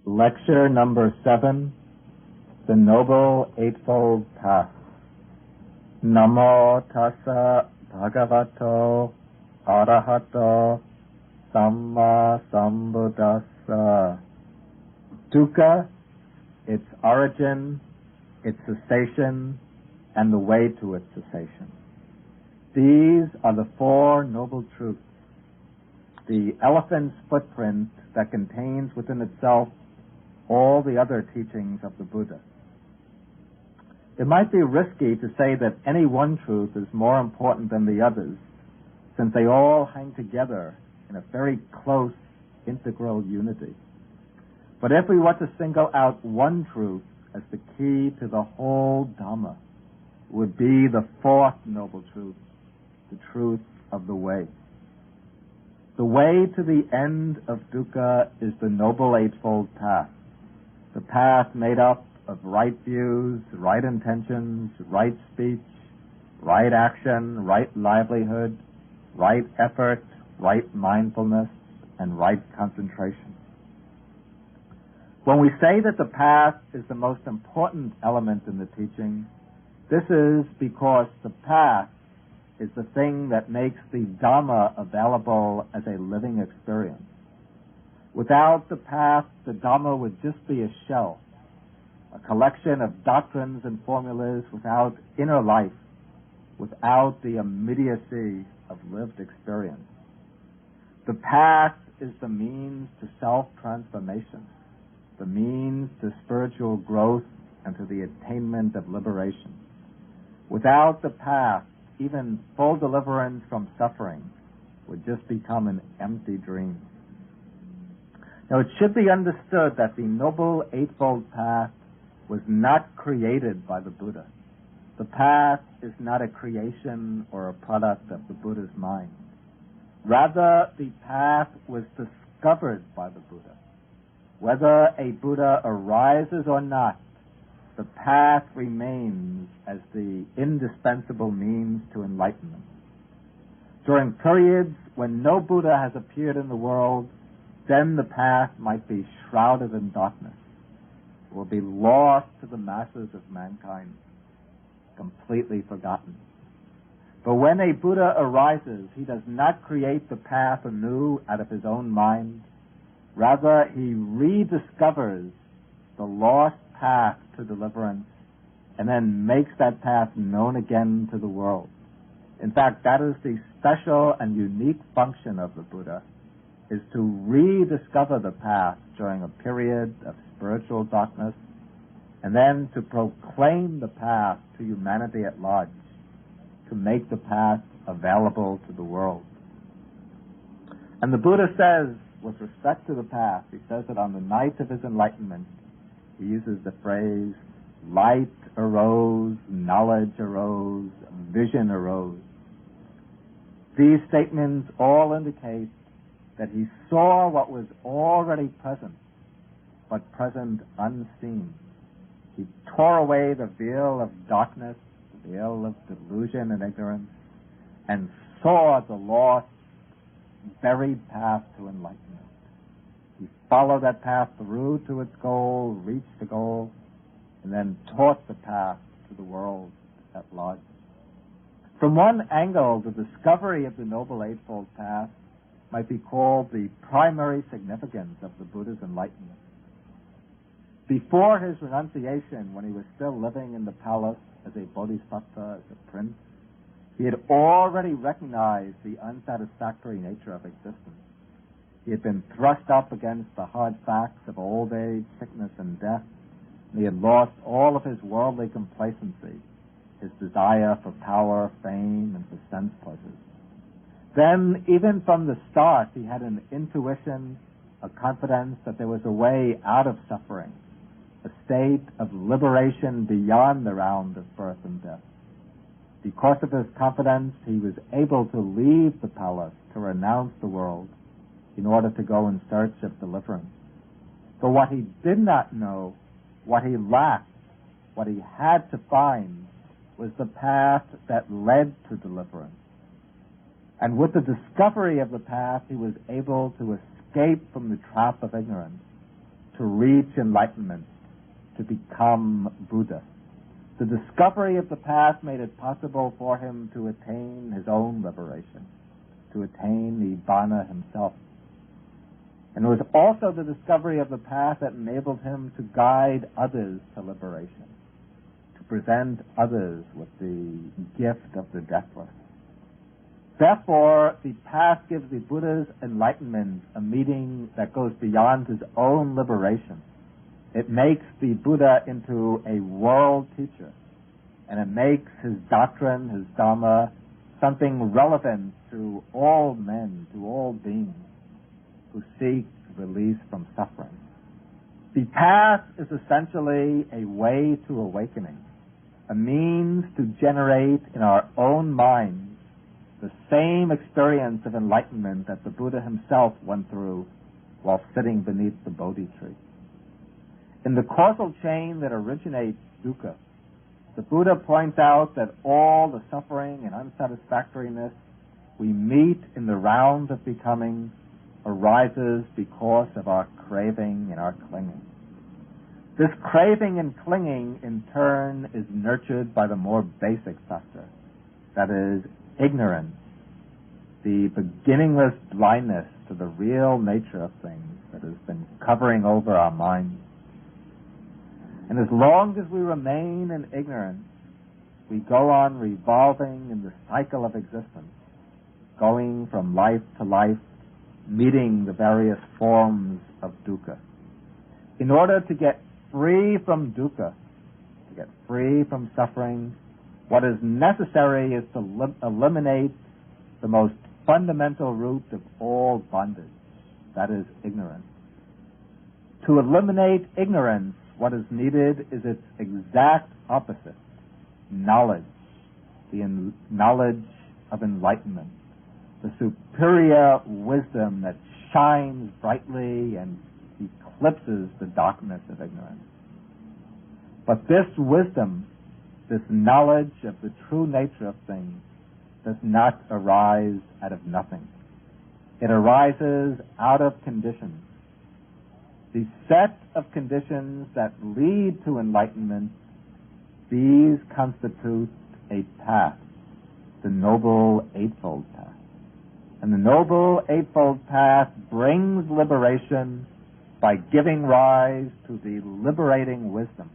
Lecture number 7, The Noble Eightfold Path. Namo tassa bhagavato arahato samma sambuddhassa. Dukkha, its origin, its cessation, and the way to its cessation. These are the four noble truths, the elephant's footprint that contains within itself all the other teachings of the Buddha. It might be risky to say that any one truth is more important than the others, since they all hang together in a very close, integral unity. But if we were to single out one truth as the key to the whole Dhamma, it would be the fourth noble truth, the truth of the way. The way to the end of dukkha is the Noble Eightfold Path, the path made up of right views, right intentions, right speech, right action, right livelihood, right effort, right mindfulness, and right concentration. When we say that the path is the most important element in the teaching, this is because the path is the thing that makes the Dhamma available as a living experience. Without the path, the Dhamma would just be a shell, a collection of doctrines and formulas without inner life, without the immediacy of lived experience. The path is the means to self-transformation, the means to spiritual growth and to the attainment of liberation. Without the path, even full deliverance from suffering would just become an empty dream. Now, it should be understood that the Noble Eightfold Path was not created by the Buddha. The path is not a creation or a product of the Buddha's mind. Rather, the path was discovered by the Buddha. Whether a Buddha arises or not, the path remains as the indispensable means to enlightenment. During periods when no Buddha has appeared in the world, then the path might be shrouded in darkness, will be lost to the masses of mankind, completely forgotten. But when a Buddha arises, he does not create the path anew out of his own mind. Rather, he rediscovers the lost path to deliverance and then makes that path known again to the world. In fact, that is the special and unique function of the Buddha, is to rediscover the path during a period of spiritual darkness and then to proclaim the path to humanity at large, to make the path available to the world. And the Buddha says, with respect to the path, he says that on the night of his enlightenment, he uses the phrase, light arose, knowledge arose, vision arose. These statements all indicate that he saw what was already present, but present unseen. He tore away the veil of darkness, the veil of delusion and ignorance, and saw the lost, buried path to enlightenment. He followed that path through to its goal, reached the goal, and then taught the path to the world at large. From one angle, the discovery of the Noble Eightfold Path might be called the primary significance of the Buddha's enlightenment. Before his renunciation, when he was still living in the palace as a bodhisattva, as a prince, he had already recognized the unsatisfactory nature of existence. He had been thrust up against the hard facts of old age, sickness, and death, and he had lost all of his worldly complacency, his desire for power, fame, and for sense pleasures. Then, even from the start, he had an intuition, a confidence that there was a way out of suffering, a state of liberation beyond the round of birth and death. Because of his confidence, he was able to leave the palace, to renounce the world, in order to go in search of deliverance. But what he did not know, what he lacked, what he had to find, was the path that led to deliverance. And with the discovery of the path, he was able to escape from the trap of ignorance, to reach enlightenment, to become Buddha. The discovery of the path made it possible for him to attain his own liberation, to attain Nibbana himself. And it was also the discovery of the path that enabled him to guide others to liberation, to present others with the gift of the deathless. Therefore, the path gives the Buddha's enlightenment a meaning that goes beyond his own liberation. It makes the Buddha into a world teacher, and it makes his doctrine, his Dhamma, something relevant to all men, to all beings who seek release from suffering. The path is essentially a way to awakening, a means to generate in our own minds the same experience of enlightenment that the Buddha himself went through while sitting beneath the Bodhi tree. In the causal chain that originates dukkha, the Buddha points out that all the suffering and unsatisfactoriness we meet in the round of becoming arises because of our craving and our clinging. This craving and clinging, in turn, is nurtured by the more basic factor, that is, ignorance, the beginningless blindness to the real nature of things that has been covering over our minds. And as long as we remain in ignorance, we go on revolving in the cycle of existence, going from life to life, meeting the various forms of dukkha. In order to get free from dukkha, to get free from suffering, what is necessary is to eliminate the most fundamental root of all bondage, that is ignorance. To eliminate ignorance, what is needed is its exact opposite, knowledge, the knowledge of enlightenment, the superior wisdom that shines brightly and eclipses the darkness of ignorance. But this wisdom, this knowledge of the true nature of things, does not arise out of nothing. It arises out of conditions. The set of conditions that lead to enlightenment, these constitute a path, the Noble Eightfold Path. And the Noble Eightfold Path brings liberation by giving rise to the liberating wisdom.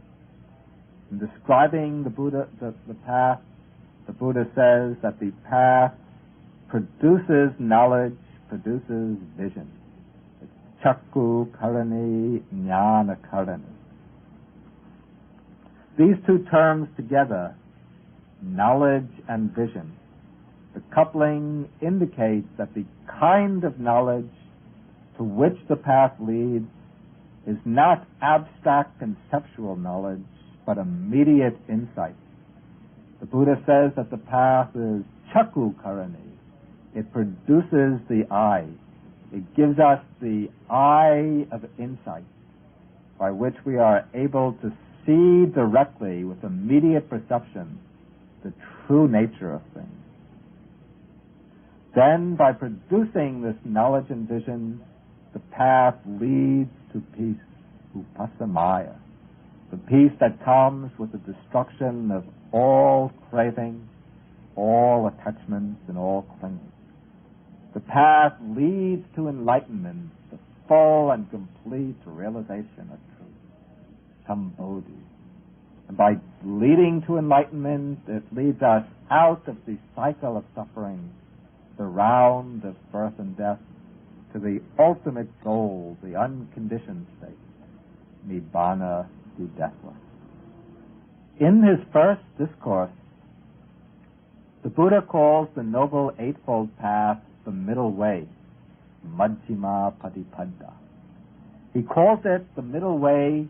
In describing the path, the Buddha says that the path produces knowledge, produces vision. It's Chakku Karani Jnana Karani. These two terms together, knowledge and vision, the coupling indicates that the kind of knowledge to which the path leads is not abstract conceptual knowledge, but immediate insight. The Buddha says that the path is Chakku Karani. It produces the eye. It gives us the eye of insight by which we are able to see directly with immediate perception the true nature of things. Then, by producing this knowledge and vision, the path leads to peace, upassamaya, the peace that comes with the destruction of all craving, all attachments, and all clinging. The path leads to enlightenment, the full and complete realization of truth, Bodhi. And by leading to enlightenment, it leads us out of the cycle of suffering, the round of birth and death, to the ultimate goal, the unconditioned state, Nibbana, the deathless. In his first discourse, the Buddha calls the Noble Eightfold Path the middle way, Majjhima Patipada. He calls it the middle way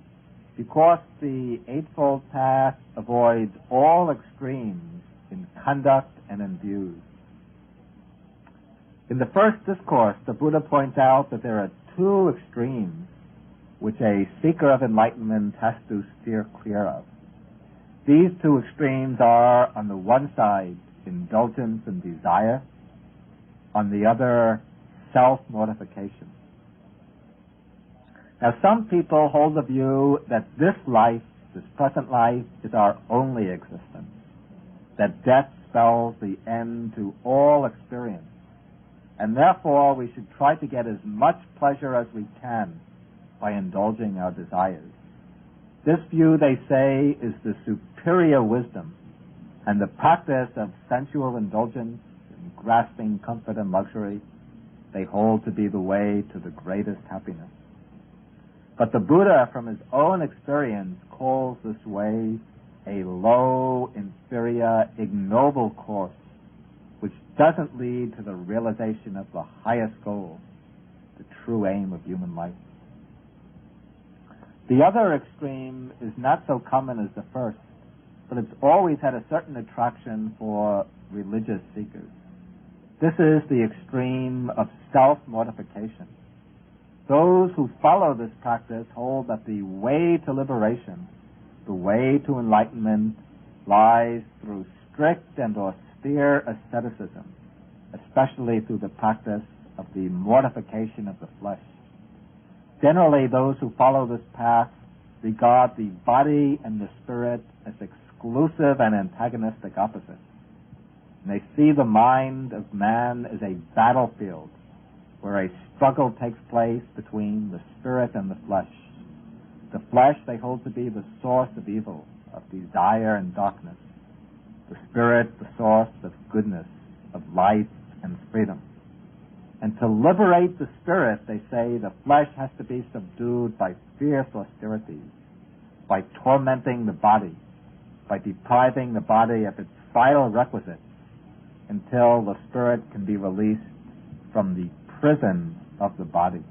because the Eightfold Path avoids all extremes in conduct and in views. In the first discourse, the Buddha points out that there are two extremes which a seeker of enlightenment has to steer clear of. These two extremes are, on the one side, indulgence and desire, on the other, self-mortification. Now, some people hold the view that this life, this present life, is our only existence, that death spells the end to all experience, and therefore we should try to get as much pleasure as we can by indulging our desires. This view, they say, is the superior wisdom, and the practice of sensual indulgence and grasping comfort and luxury they hold to be the way to the greatest happiness. But the Buddha, from his own experience, calls this way a low, inferior, ignoble course, which doesn't lead to the realization of the highest goal, the true aim of human life. The other extreme is not so common as the first, but it's always had a certain attraction for religious seekers. This is the extreme of self-mortification. Those who follow this practice hold that the way to liberation, the way to enlightenment, lies through strict and austere asceticism, especially through the practice of the mortification of the flesh. Generally, those who follow this path regard the body and the spirit as exclusive and antagonistic opposites. And they see the mind of man as a battlefield where a struggle takes place between the spirit and the flesh. The flesh they hold to be the source of evil, of desire and darkness. The spirit, the source of goodness, of life and freedom. And to liberate the spirit, they say, the flesh has to be subdued by fierce austerities, by tormenting the body, by depriving the body of its vital requisites, until the spirit can be released from the prison of the body.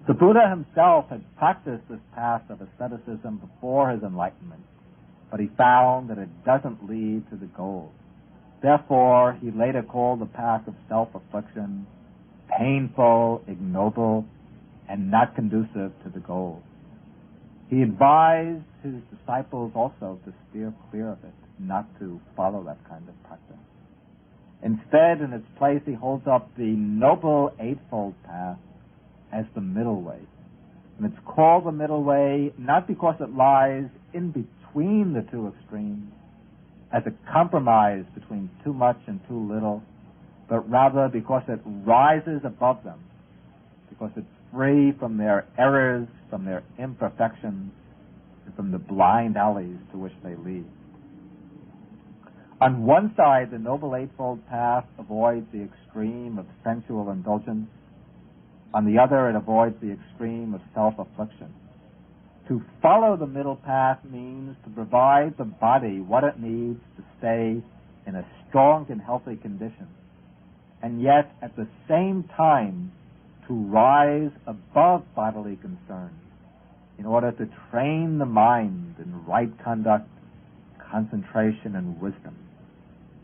The Buddha himself had practiced this path of asceticism before his enlightenment, but he found that it doesn't lead to the goal. Therefore, he later called the path of self-affliction painful, ignoble, and not conducive to the goal. He advised his disciples also to steer clear of it, not to follow that kind of practice. Instead, in its place, he holds up the noble Eightfold path as the middle way. And it's called the middle way not because it lies in between the two extremes, as a compromise between too much and too little, but rather because it rises above them, because it's free from their errors, from their imperfections, and from the blind alleys to which they lead. On one side, the Noble Eightfold Path avoids the extreme of sensual indulgence. On the other, it avoids the extreme of self-affliction. To follow the middle path means to provide the body what it needs to stay in a strong and healthy condition, and yet at the same time to rise above bodily concerns in order to train the mind in right conduct, concentration, and wisdom.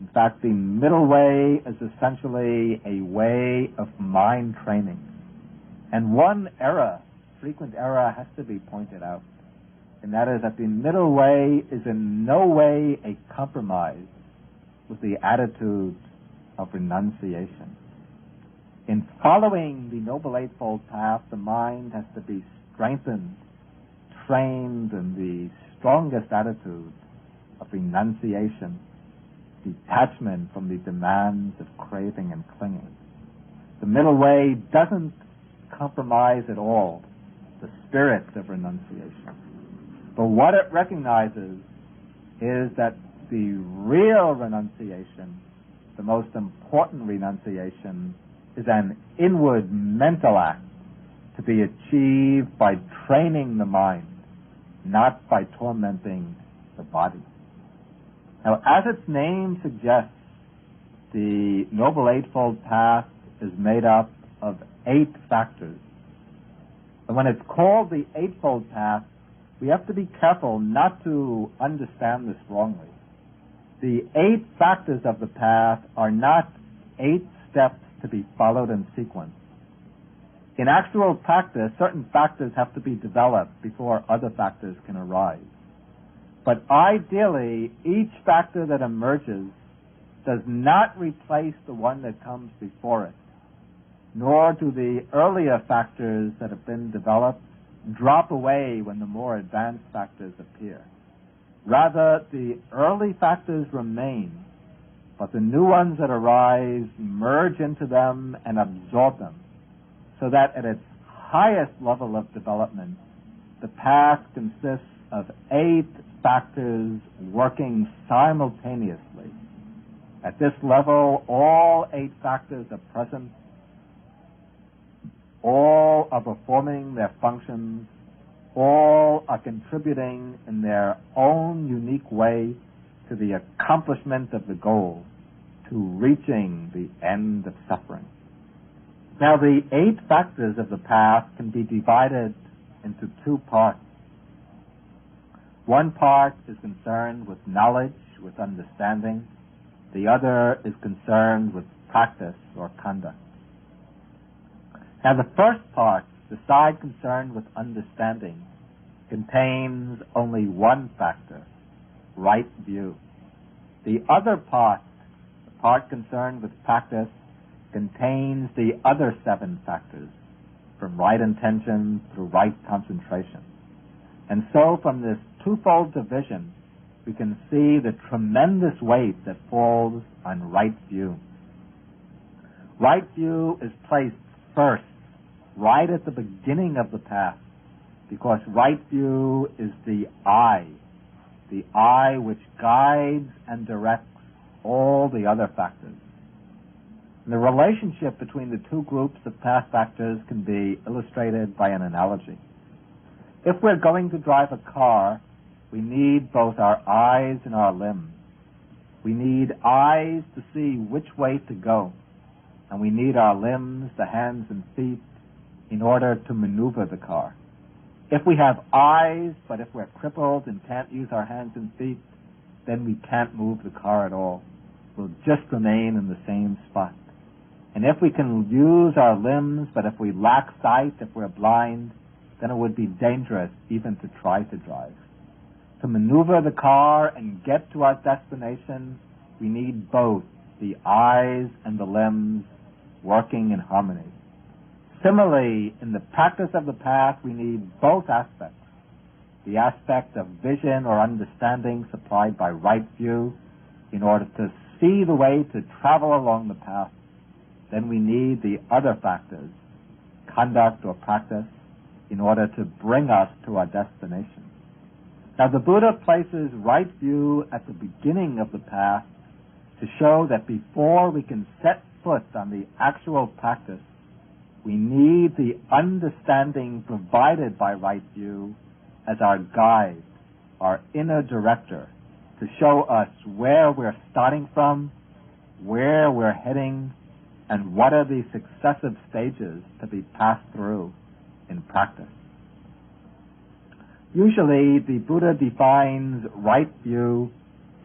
In fact, the middle way is essentially a way of mind training. And one error, frequent error, has to be pointed out, and that is that the middle way is in no way a compromise with the attitude of renunciation. In following the Noble Eightfold Path, the mind has to be strengthened, trained in the strongest attitude of renunciation, detachment from the demands of craving and clinging. The middle way doesn't compromise at all the spirit of renunciation. But what it recognizes is that the real renunciation, the most important renunciation, is an inward mental act to be achieved by training the mind, not by tormenting the body. Now, as its name suggests, the Noble Eightfold Path is made up of 8 factors. And when it's called the Eightfold Path, we have to be careful not to understand this wrongly. The 8 factors of the path are not 8 steps to be followed in sequence. In actual practice, certain factors have to be developed before other factors can arise. But ideally, each factor that emerges does not replace the one that comes before it. nor do the earlier factors that have been developed drop away when the more advanced factors appear. Rather, the early factors remain, but the new ones that arise merge into them and absorb them, so that at its highest level of development, the path consists of 8 factors working simultaneously. At this level, all 8 factors are present. All are performing their functions. All are contributing in their own unique way to the accomplishment of the goal, to reaching the end of suffering. Now, the 8 factors of the path can be divided into 2 parts. One part is concerned with knowledge, with understanding. The other is concerned with practice or conduct. Now, the first part, the side concerned with understanding, contains only one factor, right view. The other part, the part concerned with practice, contains the other 7 factors, from right intention through right concentration. And so from this twofold division, we can see the tremendous weight that falls on right view. Right view is placed first, right at the beginning of the path, because right view is the eye which guides and directs all the other factors. And the relationship between the 2 groups of path factors can be illustrated by an analogy. If we're going to drive a car, we need both our eyes and our limbs. We need eyes to see which way to go, and we need our limbs, the hands and feet, in order to maneuver the car. If we have eyes, but if we're crippled and can't use our hands and feet, then we can't move the car at all. We'll just remain in the same spot. And if we can use our limbs, but if we lack sight, if we're blind, then it would be dangerous even to try to drive. To maneuver the car and get to our destination, we need both the eyes and the limbs working in harmony. Similarly, in the practice of the path, we need both aspects. The aspect of vision or understanding supplied by right view in order to see the way to travel along the path. Then we need the other factors, conduct or practice, in order to bring us to our destination. Now, the Buddha places right view at the beginning of the path to show that before we can set foot on the actual practice, we need the understanding provided by right view as our guide, our inner director, to show us where we're starting from, where we're heading, and what are the successive stages to be passed through in practice. Usually, the Buddha defines right view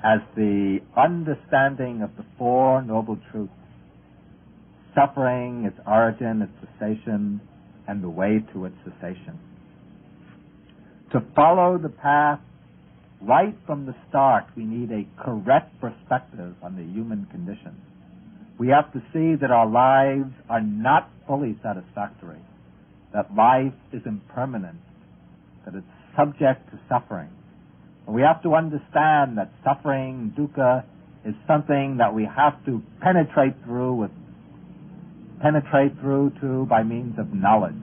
as the understanding of the 4 Noble Truths: suffering, its origin, its cessation, and the way to its cessation. To follow the path right from the start, we need a correct perspective on the human condition. We have to see that our lives are not fully satisfactory, that life is impermanent, that it's subject to suffering. And we have to understand that suffering, dukkha, is something that we have to penetrate through to by means of knowledge,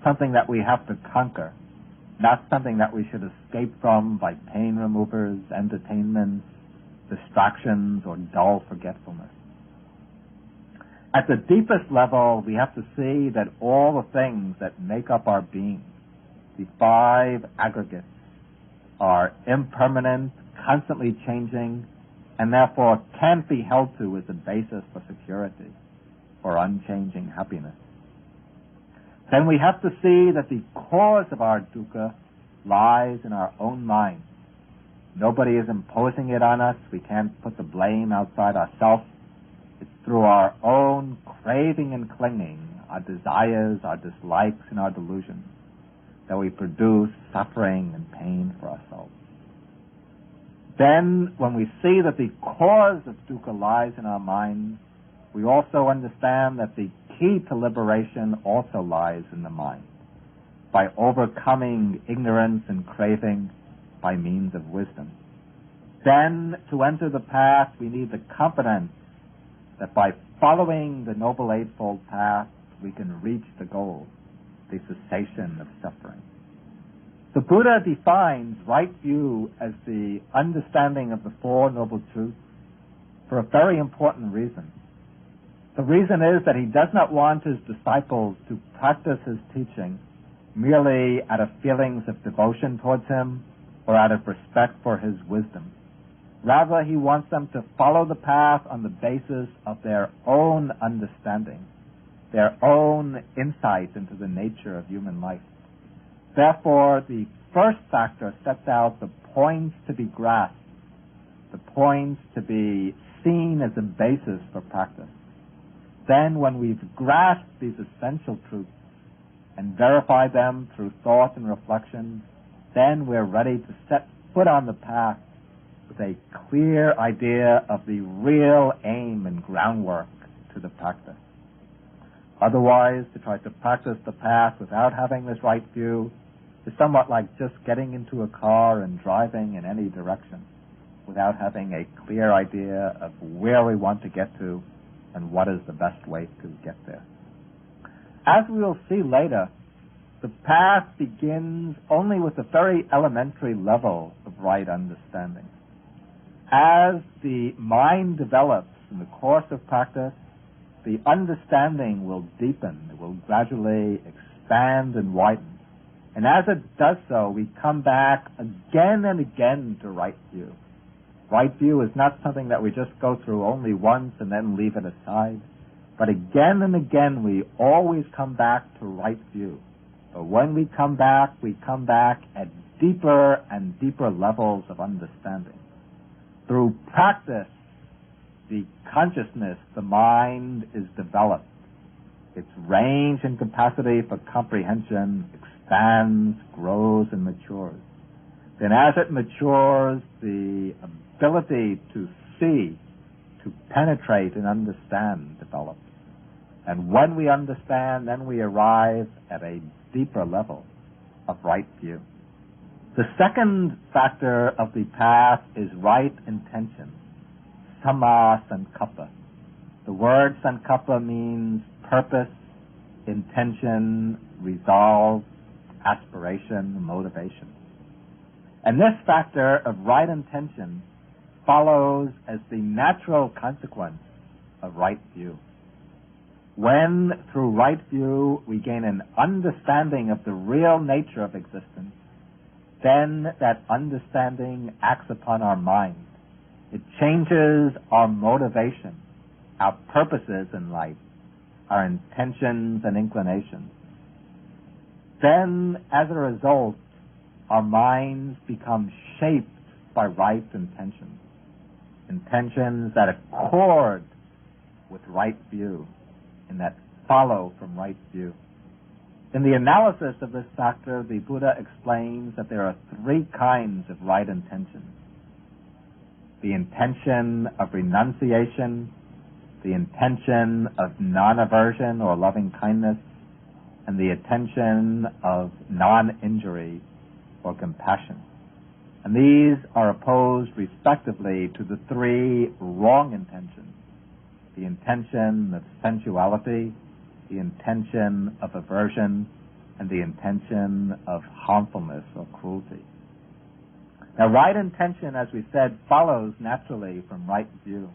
something that we have to conquer, not something that we should escape from by pain removers, entertainments, distractions, or dull forgetfulness. At the deepest level, we have to see that all the things that make up our being, the 5 aggregates, are impermanent, constantly changing, and therefore can't be held to as a basis for security or unchanging happiness. Then we have to see that the cause of our dukkha lies in our own mind. Nobody is imposing it on us. We can't put the blame outside ourselves. It's through our own craving and clinging, our desires, our dislikes, and our delusions, that we produce suffering and pain for ourselves. Then, when we see that the cause of dukkha lies in our minds, we also understand that the key to liberation also lies in the mind, by overcoming ignorance and craving by means of wisdom. Then, to enter the path, we need the confidence that by following the Noble Eightfold Path, we can reach the goal, the cessation of suffering. The Buddha defines right view as the understanding of the Four Noble Truths for a very important reason. The reason is that he does not want his disciples to practice his teaching merely out of feelings of devotion towards him or out of respect for his wisdom. Rather, he wants them to follow the path on the basis of their own understanding, their own insight into the nature of human life. Therefore, the first factor sets out the points to be grasped, the points to be seen as a basis for practice. Then, when we've grasped these essential truths and verified them through thought and reflection, then we're ready to set foot on the path with a clear idea of the real aim and groundwork to the practice. Otherwise, to try to practice the path without having this right view is somewhat like just getting into a car and driving in any direction without having a clear idea of where we want to get to and what is the best way to get there. As we will see later, the path begins only with a very elementary level of right understanding. As the mind develops in the course of practice, the understanding will deepen, it will gradually expand and widen. And as it does so, we come back again and again to right view. Right view is not something that we just go through only once and then leave it aside. But again and again, we always come back to right view. But when we come back at deeper and deeper levels of understanding. Through practice, the consciousness, the mind is developed. Its range and capacity for comprehension expands, grows, and matures. Then as it matures, the ability to see, to penetrate and understand develops. And when we understand, then we arrive at a deeper level of right view. The second factor of the path is right intention, samma sankappa. The word sankappa means purpose, intention, resolve, aspiration, motivation. And this factor of right intention follows as the natural consequence of right view. When, through right view, we gain an understanding of the real nature of existence, then that understanding acts upon our mind. It changes our motivation, our purposes in life, our intentions and inclinations. Then, as a result, our minds become shaped by right intentions, intentions that accord with right view and that follow from right view. In the analysis of this factor, the Buddha explains that there are three kinds of right intentions. The intention of renunciation, the intention of non-aversion or loving kindness, and the intention of non-injury or compassion. And these are opposed respectively to the three wrong intentions: the intention of sensuality, the intention of aversion, and the intention of harmfulness or cruelty. Now, right intention, as we said, follows naturally from right view.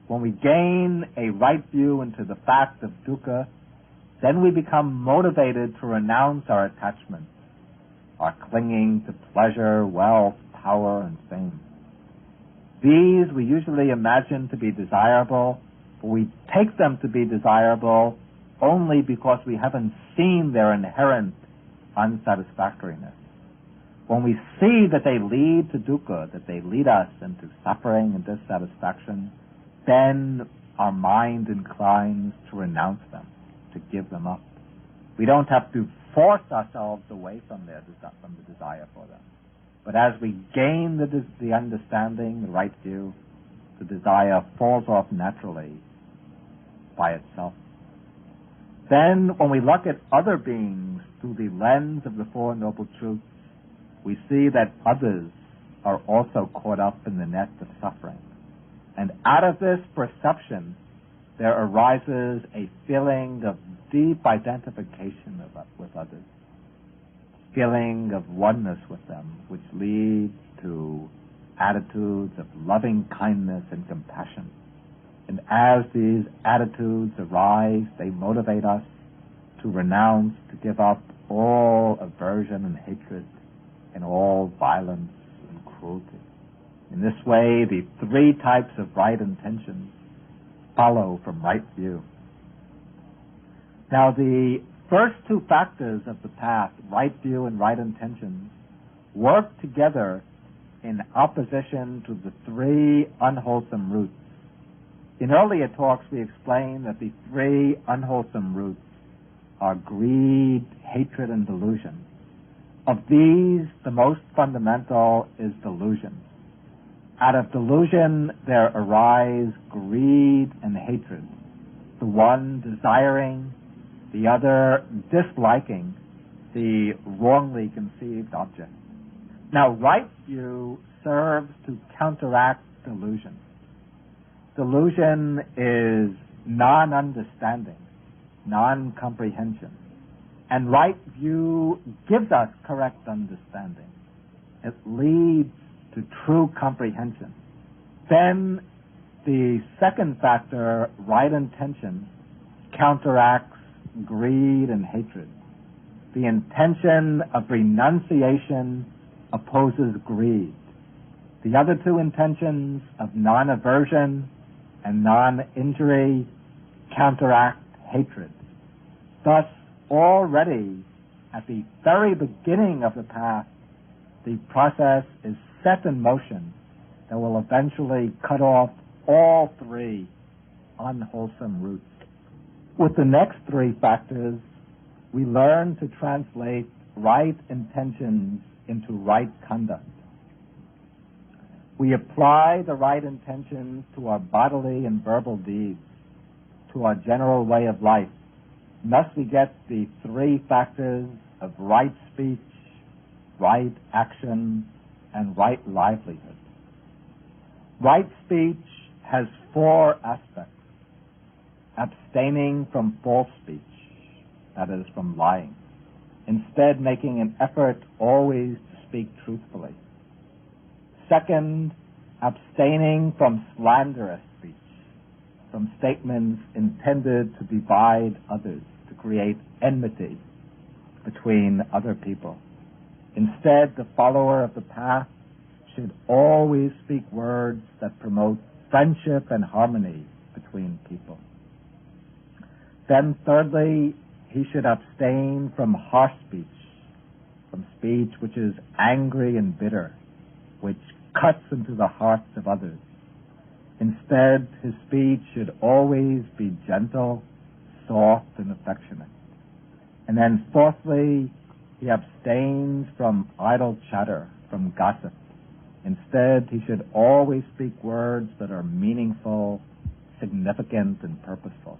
When we gain a right view into the fact of dukkha, then we become motivated to renounce our attachments, our clinging to pleasure, wealth, power, and fame. These we usually imagine to be desirable, but we take them to be desirable only because we haven't seen their inherent unsatisfactoriness. When we see that they lead to dukkha, that they lead us into suffering and dissatisfaction, then our mind inclines to renounce them, to give them up. We don't have to force ourselves away from the desire for them. But as we gain the understanding, the right view, the desire falls off naturally by itself. Then when we look at other beings through the lens of the Four Noble Truths, we see that others are also caught up in the net of suffering. And out of this perception, there arises a feeling of deep identification with others, feeling of oneness with them, which leads to attitudes of loving kindness and compassion. And as these attitudes arise, they motivate us to renounce, to give up all aversion and hatred and all violence and cruelty. In this way, the three types of right intentions follow from right view. Now, the first two factors of the path, right view and right intentions, work together in opposition to the three unwholesome roots. In earlier talks, we explained that the three unwholesome roots are greed, hatred, and delusion. Of these, the most fundamental is delusion. Out of delusion, there arise greed and hatred, the one desiring, the other disliking the wrongly conceived object. Now, right view serves to counteract delusion. Delusion is non-understanding, non-comprehension. And right view gives us correct understanding. It leads to true comprehension. Then the second factor, right intention, counteracts greed and hatred. The intention of renunciation opposes greed. The other two intentions of non-aversion and non-injury counteract hatred. Thus, already at the very beginning of the path, the process is set in motion that will eventually cut off all three unwholesome roots. With the next three factors, we learn to translate right intentions into right conduct. We apply the right intentions to our bodily and verbal deeds, to our general way of life. Thus we get the three factors of right speech, right action, and right livelihood. Right speech has four aspects. Abstaining from false speech, that is, from lying. Instead, making an effort always to speak truthfully. Second, abstaining from slanderous speech, from statements intended to divide others, to create enmity between other people. Instead, the follower of the path should always speak words that promote friendship and harmony between people. Then thirdly, he should abstain from harsh speech, from speech which is angry and bitter, which cuts into the hearts of others. Instead, his speech should always be gentle, soft, and affectionate. And then fourthly, he abstains from idle chatter, from gossip. Instead, he should always speak words that are meaningful, significant, and purposeful.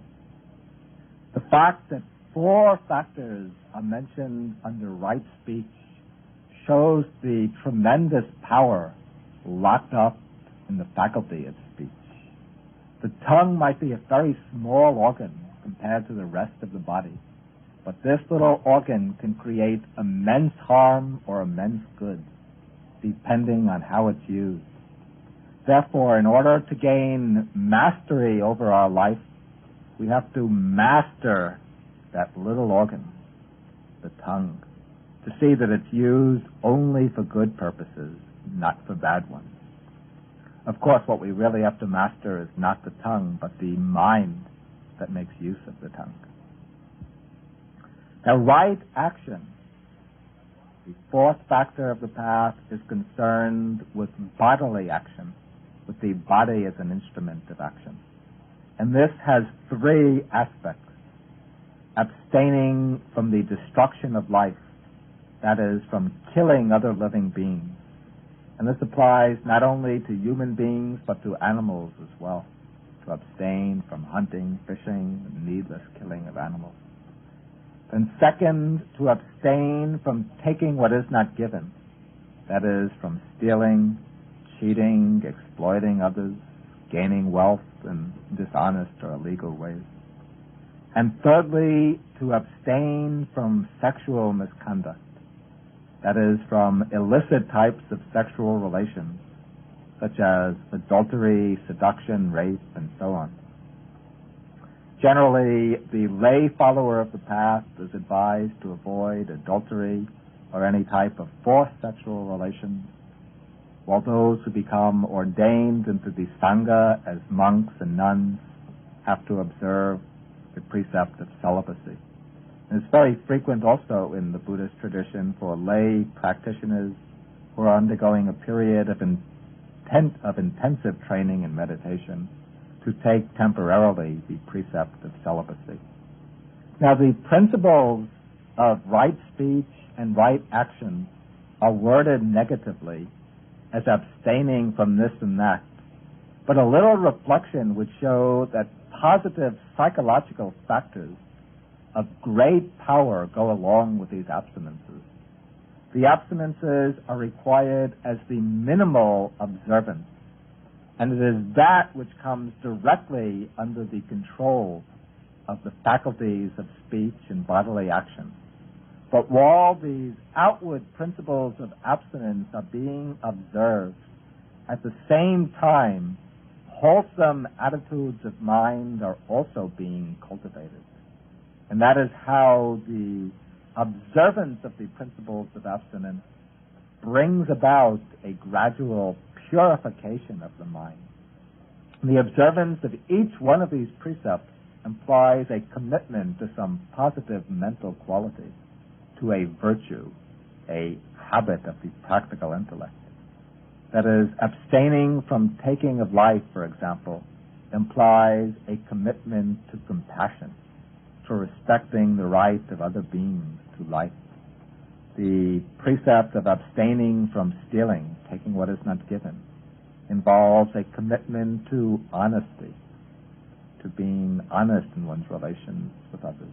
The fact that four factors are mentioned under right speech shows the tremendous power locked up in the faculty of speech. The tongue might be a very small organ compared to the rest of the body, but this little organ can create immense harm or immense good, depending on how it's used. Therefore, in order to gain mastery over our life, we have to master that little organ, the tongue, to see that it's used only for good purposes, not for bad ones. Of course, what we really have to master is not the tongue, but the mind that makes use of the tongue. Now, right action, the fourth factor of the path, is concerned with bodily action, with the body as an instrument of action. And this has three aspects. Abstaining from the destruction of life, that is, from killing other living beings. And this applies not only to human beings, but to animals as well. To abstain from hunting, fishing, and needless killing of animals. And second, to abstain from taking what is not given. That is, from stealing, cheating, exploiting others, gaining wealth in dishonest or illegal ways. And thirdly, to abstain from sexual misconduct. That is, from illicit types of sexual relations, such as adultery, seduction, rape, and so on. Generally, the lay follower of the path is advised to avoid adultery or any type of forced sexual relations, while those who become ordained into the Sangha as monks and nuns have to observe the precept of celibacy. And it's very frequent also in the Buddhist tradition for lay practitioners who are undergoing a period of intensive training in meditation to take temporarily the precept of celibacy. Now, the principles of right speech and right action are worded negatively as abstaining from this and that, but a little reflection would show that positive psychological factors of great power go along with these abstinences. The abstinences are required as the minimal observance, and it is that which comes directly under the control of the faculties of speech and bodily action. But while these outward principles of abstinence are being observed, at the same time, wholesome attitudes of mind are also being cultivated. And that is how the observance of the principles of abstinence brings about a gradual purification of the mind. The observance of each one of these precepts implies a commitment to some positive mental quality, to a virtue, a habit of the practical intellect. That is, abstaining from taking of life, for example, implies a commitment to compassion, to respecting the right of other beings to life. The precept of abstaining from stealing, taking what is not given, involves a commitment to honesty, to being honest in one's relations with others,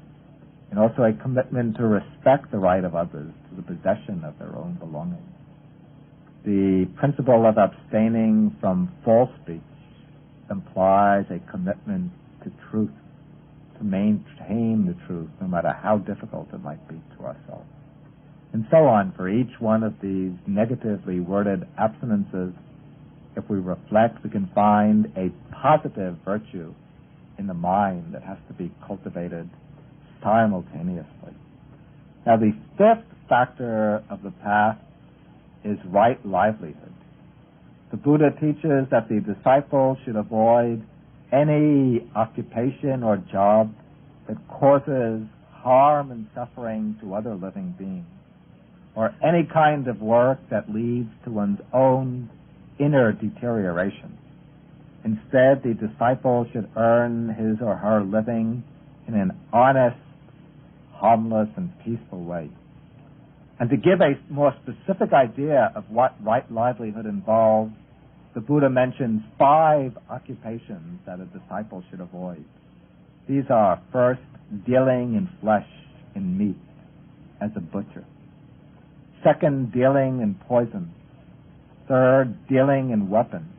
and also a commitment to respect the right of others to the possession of their own belongings. The principle of abstaining from false speech implies a commitment to truth, to maintain the truth, no matter how difficult it might be to ourselves. And so on for each one of these negatively worded abstinences. If we reflect, we can find a positive virtue in the mind that has to be cultivated simultaneously. Now, the fifth factor of the path is right livelihood. The Buddha teaches that the disciple should avoid any occupation or job that causes harm and suffering to other living beings, or any kind of work that leads to one's own inner deterioration. Instead, the disciple should earn his or her living in an honest, harmless, and peaceful way. And to give a more specific idea of what right livelihood involves, the Buddha mentions 5 occupations that a disciple should avoid. These are, first, dealing in flesh, in meat, as a butcher. Second, dealing in poison. Third, dealing in weapons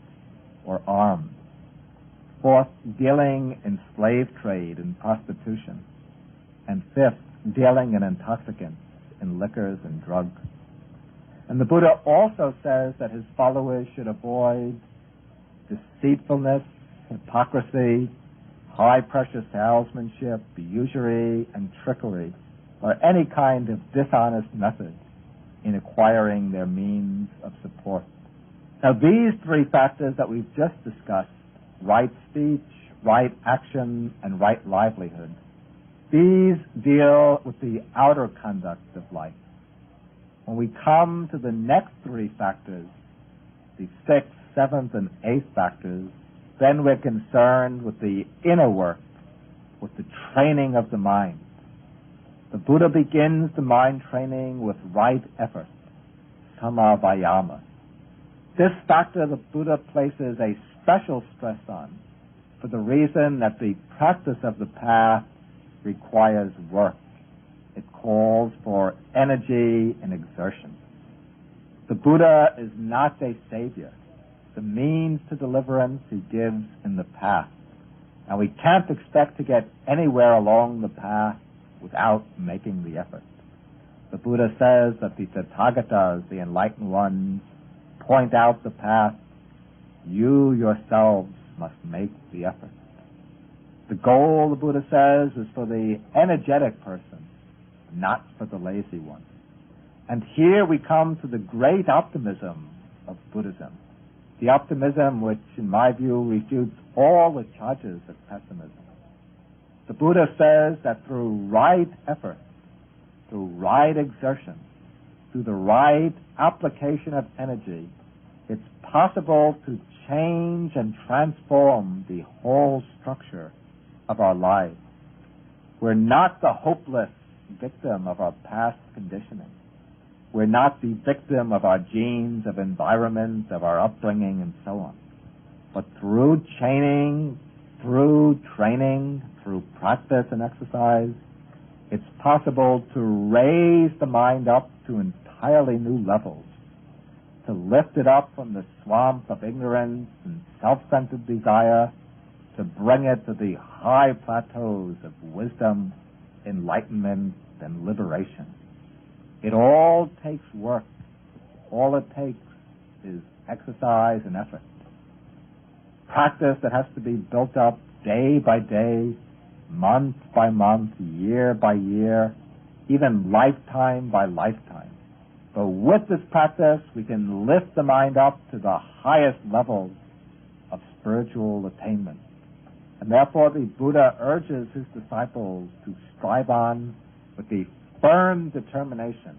or arms. Fourth, dealing in slave trade and prostitution. And fifth, dealing in intoxicants, in liquors and drugs. And the Buddha also says that his followers should avoid deceitfulness, hypocrisy, high-pressure salesmanship, usury, and trickery, or any kind of dishonest method in acquiring their means of support. Now, these 3 factors that we've just discussed, right speech, right action, and right livelihood, these deal with the outer conduct of life. When we come to the next 3 factors, the 6th, 7th, and 8th factors, then we're concerned with the inner work, with the training of the mind. The Buddha begins the mind training with right effort, samavayama. This factor the Buddha places a special stress on for the reason that the practice of the path requires work. It calls for energy and exertion. The Buddha is not a savior. The means to deliverance he gives in the path. And we can't expect to get anywhere along the path without making the effort. The Buddha says that the Tathagatas, the enlightened ones, point out the path. You yourselves must make the effort. The goal, the Buddha says, is for the energetic person, not for the lazy one. And here we come to the great optimism of Buddhism, the optimism which, in my view, refutes all the charges of pessimism. The Buddha says that through right effort, through right exertion, through the right application of energy, it's possible to change and transform the whole structure of our lives. We're not the hopeless victim of our past conditioning. We're not the victim of our genes, of environment, of our upbringing, and so on. But through training, through practice and exercise, it's possible to raise the mind up to entirely new levels, to lift it up from the swamp of ignorance and self-centered desire, to bring it to the high plateaus of wisdom, enlightenment, and liberation. It all takes work. All it takes is exercise and effort. Practice that has to be built up day by day, month by month, year by year, even lifetime by lifetime. But with this practice, we can lift the mind up to the highest levels of spiritual attainment. And therefore the Buddha urges his disciples to strive on with the firm determination.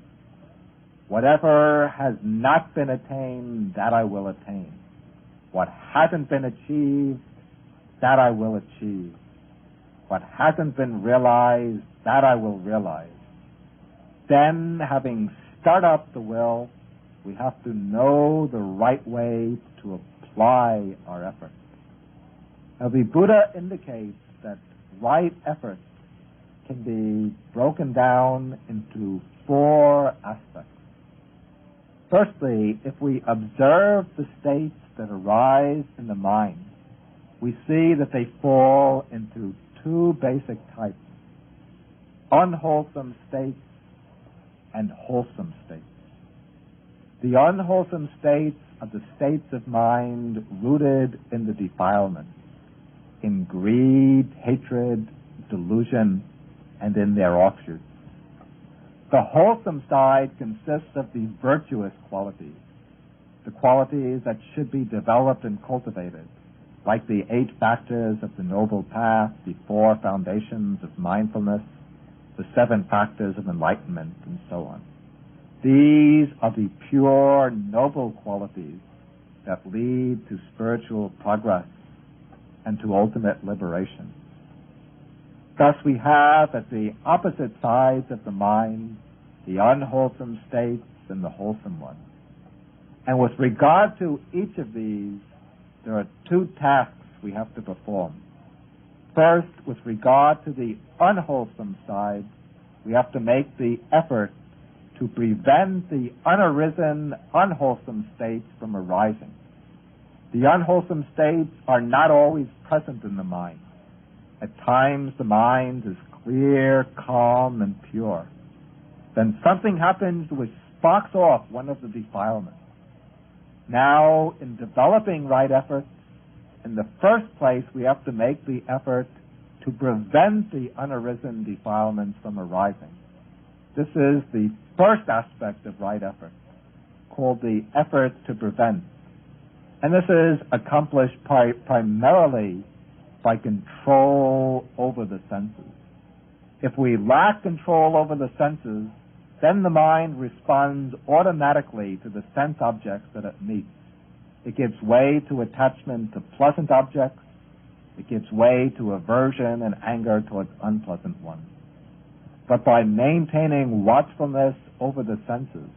Whatever has not been attained, that I will attain. What hasn't been achieved, that I will achieve. What hasn't been realized, that I will realize. Then, having stirred up the will, we have to know the right way to apply our effort. Now, the Buddha indicates that right effort can be broken down into 4 aspects. Firstly, if we observe the states that arise in the mind, we see that they fall into 2 basic types: unwholesome states and wholesome states. The unwholesome states are the states of mind rooted in the defilements, in greed, hatred, delusion, and in their offshoots. The wholesome side consists of the virtuous qualities, the qualities that should be developed and cultivated, like the 8 factors of the Noble Path, the 4 foundations of mindfulness, the 7 factors of enlightenment, and so on. These are the pure, noble qualities that lead to spiritual progress and to ultimate liberation. Thus we have at the opposite sides of the mind the unwholesome states and the wholesome ones. And with regard to each of these, there are 2 tasks we have to perform. First, with regard to the unwholesome side, we have to make the effort to prevent the unarisen, unwholesome states from arising. The unwholesome states are not always present in the mind. At times the mind is clear, calm, and pure. Then something happens which sparks off one of the defilements. Now, in developing right effort, in the first place we have to make the effort to prevent the unarisen defilements from arising. This is the first aspect of right effort, called the effort to prevent. And this is accomplished primarily by control over the senses. If we lack control over the senses, then the mind responds automatically to the sense objects that it meets. It gives way to attachment to pleasant objects. It gives way to aversion and anger towards unpleasant ones. But by maintaining watchfulness over the senses,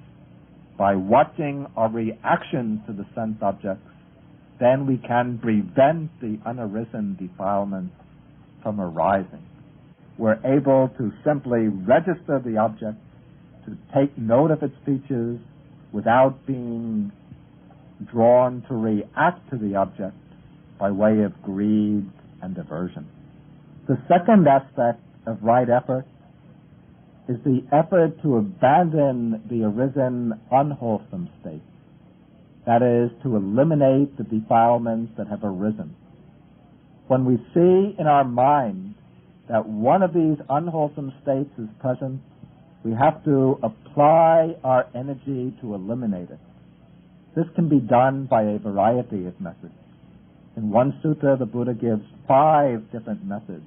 by watching our reactions to the sense objects, then we can prevent the unarisen defilements from arising. we're able to simply register the object, to take note of its features without being drawn to react to the object by way of greed and aversion. The second aspect of right effort is the effort to abandon the arisen unwholesome state. That is, to eliminate the defilements that have arisen. When we see in our mind that one of these unwholesome states is present, we have to apply our energy to eliminate it. This can be done by a variety of methods. In one sutta, the Buddha gives 5 different methods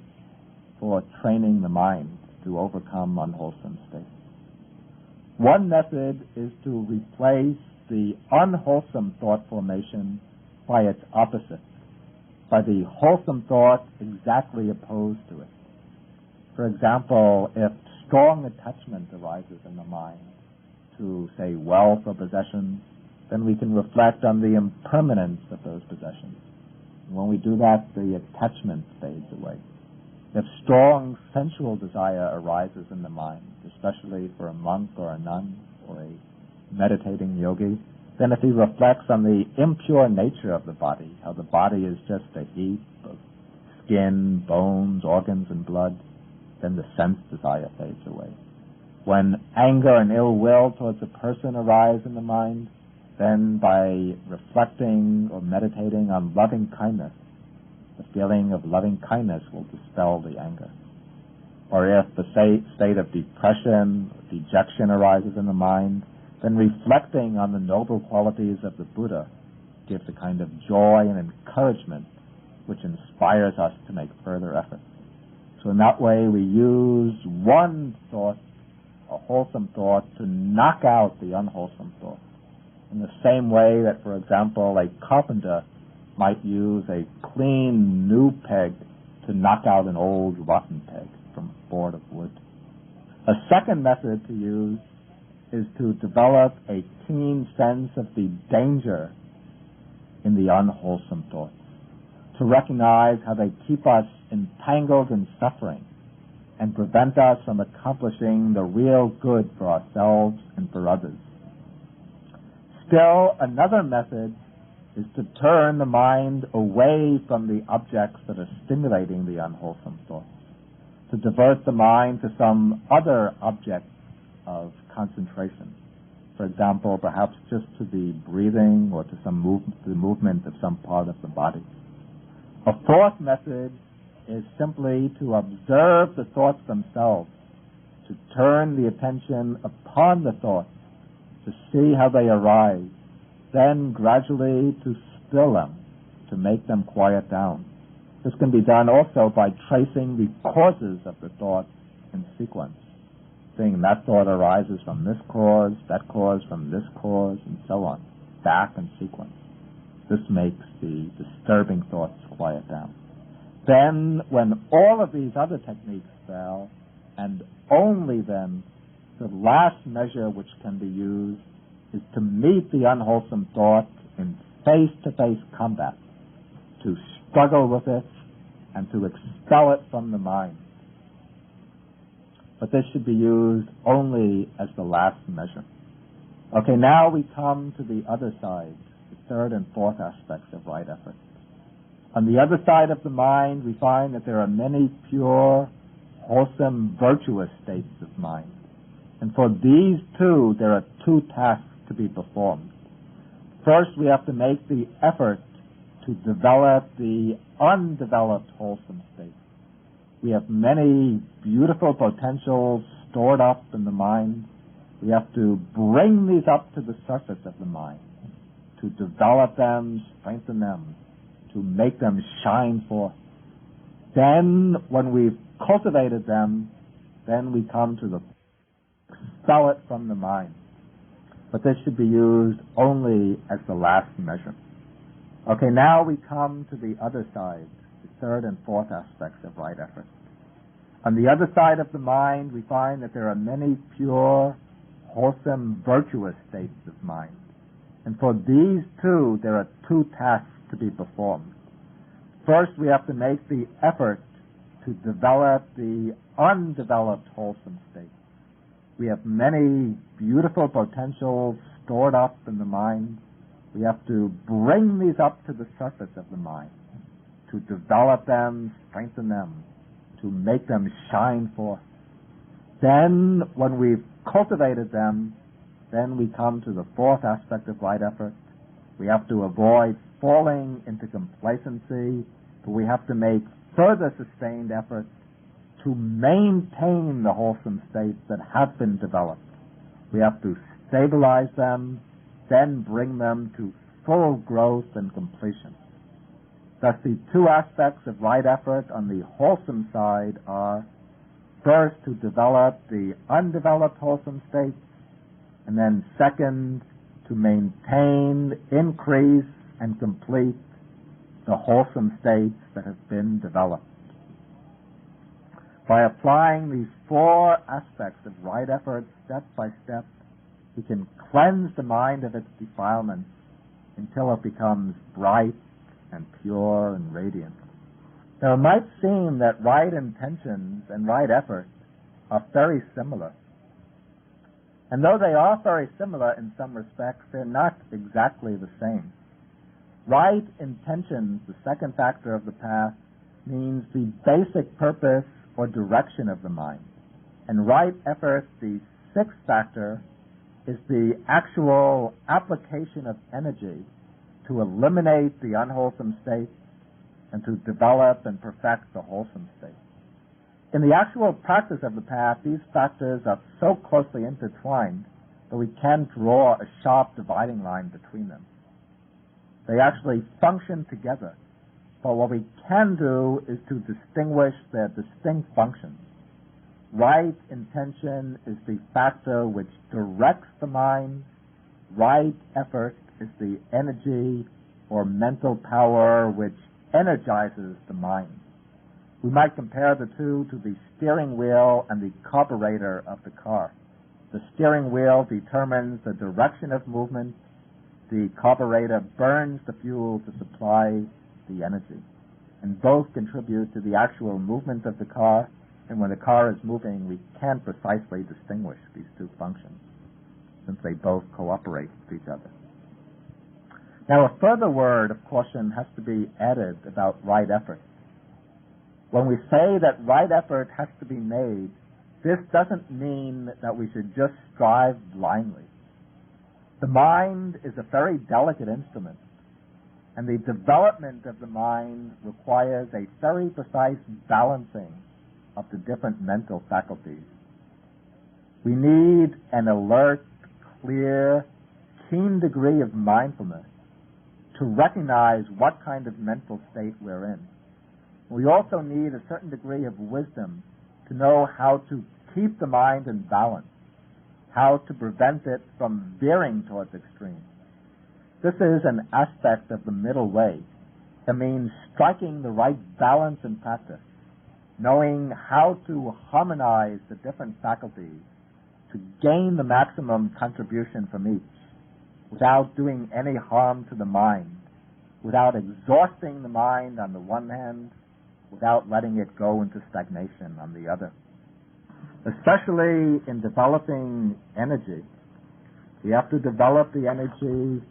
for training the mind to overcome unwholesome states. One method is to replace the unwholesome thought formation by its opposite, by the wholesome thought exactly opposed to it. For example, if strong attachment arises in the mind to, say, wealth or possessions, then we can reflect on the impermanence of those possessions. And when we do that, the attachment fades away. If strong sensual desire arises in the mind, especially for a monk or a nun or a meditating yogi, then if he reflects on the impure nature of the body, how the body is just a heap of skin, bones, organs, and blood, then the sense desire fades away. When anger and ill will towards a person arise in the mind, then by reflecting or meditating on loving kindness, the feeling of loving kindness will dispel the anger. Or if the state of depression or dejection arises in the mind, then reflecting on the noble qualities of the Buddha gives a kind of joy and encouragement which inspires us to make further efforts. So in that way we use one thought, a wholesome thought, to knock out the unwholesome thought. In the same way that, for example, a carpenter might use a clean new peg to knock out an old rotten peg from a board of wood. A second method to use is to develop a keen sense of the danger in the unwholesome thoughts, to recognize how they keep us entangled in suffering and prevent us from accomplishing the real good for ourselves and for others. Still, another method is to turn the mind away from the objects that are stimulating the unwholesome thoughts, to divert the mind to some other object of concentration. For example, perhaps just to the breathing or to the movement of some part of the body. A fourth method is simply to observe the thoughts themselves, to turn the attention upon the thoughts, to see how they arise, then gradually to still them, to make them quiet down. This can be done also by tracing the causes of the thoughts in sequence, seeing that thought arises from this cause, that cause from this cause, and so on, back in sequence. This makes the disturbing thoughts quiet down. Then, when all of these other techniques fail, and only then, the last measure which can be used is to meet the unwholesome thought in face-to-face combat, to struggle with it and to expel it from the mind. But this should be used only as the last measure. Okay, now we come to the other side, the third and fourth aspects of right effort. On the other side of the mind, we find that there are many pure, wholesome, virtuous states of mind. And for these two, there are 2 tasks to be performed. First, we have to make the effort to develop the undeveloped wholesome state. We have many beautiful potentials stored up in the mind. We have to bring these up to the surface of the mind, to develop them, strengthen them, to make them shine forth. Then, when we've cultivated them, then we come to the expel it from the mind. But this should be used only as the last measure. Okay, now we come to the other side, the third and fourth aspects of right effort. On the other side of the mind, we find that there are many pure, wholesome, virtuous states of mind. And for these two, there are 2 tasks to be performed. First, we have to make the effort to develop the undeveloped wholesome state. We have many beautiful potentials stored up in the mind. We have to bring these up to the surface of the mind, to develop them, strengthen them, to make them shine forth. Then, when we've cultivated them, then we come to the fourth aspect of right effort. We have to avoid falling into complacency, but we have to make further sustained efforts to maintain the wholesome states that have been developed. We have to stabilize them, then bring them to full growth and completion. Thus, the two aspects of right effort on the wholesome side are, first, to develop the undeveloped wholesome states, and then second, to maintain, increase, and complete the wholesome states that have been developed. By applying these four aspects of right effort step by step, we can cleanse the mind of its defilements until it becomes bright and pure and radiant. Now, it might seem that right intentions and right effort are very similar. And though they are very similar in some respects, they're not exactly the same. Right intentions, the second factor of the path, means the basic purpose or direction of the mind. And right effort, the sixth factor, is the actual application of energy to eliminate the unwholesome states and to develop and perfect the wholesome states. In the actual practice of the path, these factors are so closely intertwined that we can't draw a sharp dividing line between them. They actually function together, but what we can do is to distinguish their distinct functions. Right intention is the factor which directs the mind. Right effort is the energy or mental power which energizes the mind. We might compare the two to the steering wheel and the carburetor of the car. The steering wheel determines the direction of movement. The carburetor burns the fuel to supply the energy. And both contribute to the actual movement of the car. And when the car is moving, we can't precisely distinguish these two functions, since they both cooperate with each other. Now, a further word of caution has to be added about right effort. When we say that right effort has to be made, this doesn't mean that we should just strive blindly. The mind is a very delicate instrument, and the development of the mind requires a very precise balancing of the different mental faculties. We need an alert, clear, keen degree of mindfulness to recognize what kind of mental state we're in. We also need a certain degree of wisdom to know how to keep the mind in balance, how to prevent it from veering towards extremes. This is an aspect of the middle way. It means striking the right balance in practice, knowing how to harmonize the different faculties to gain the maximum contribution from each, without doing any harm to the mind, without exhausting the mind on the one hand, without letting it go into stagnation on the other. Especially in developing energy, we have to develop the energy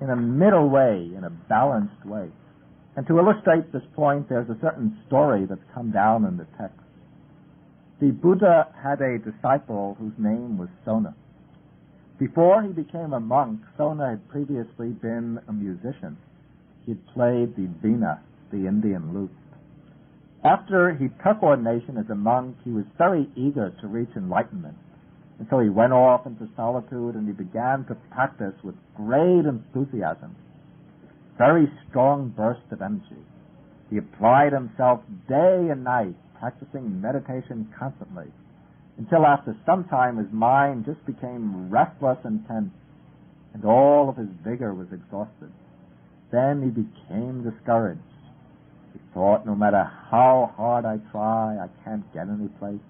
in a middle way, in a balanced way. And to illustrate this point, there's a certain story that's come down in the text. The Buddha had a disciple whose name was Sona. Before he became a monk, Sona had previously been a musician. He had played the veena, the Indian lute. After he took ordination as a monk, he was very eager to reach enlightenment. And so he went off into solitude and he began to practice with great enthusiasm. Very strong burst of energy. He applied himself day and night, practicing meditation constantly, until after some time his mind just became restless and tense, and all of his vigor was exhausted. Then he became discouraged. He thought, no matter how hard I try, I can't get any place.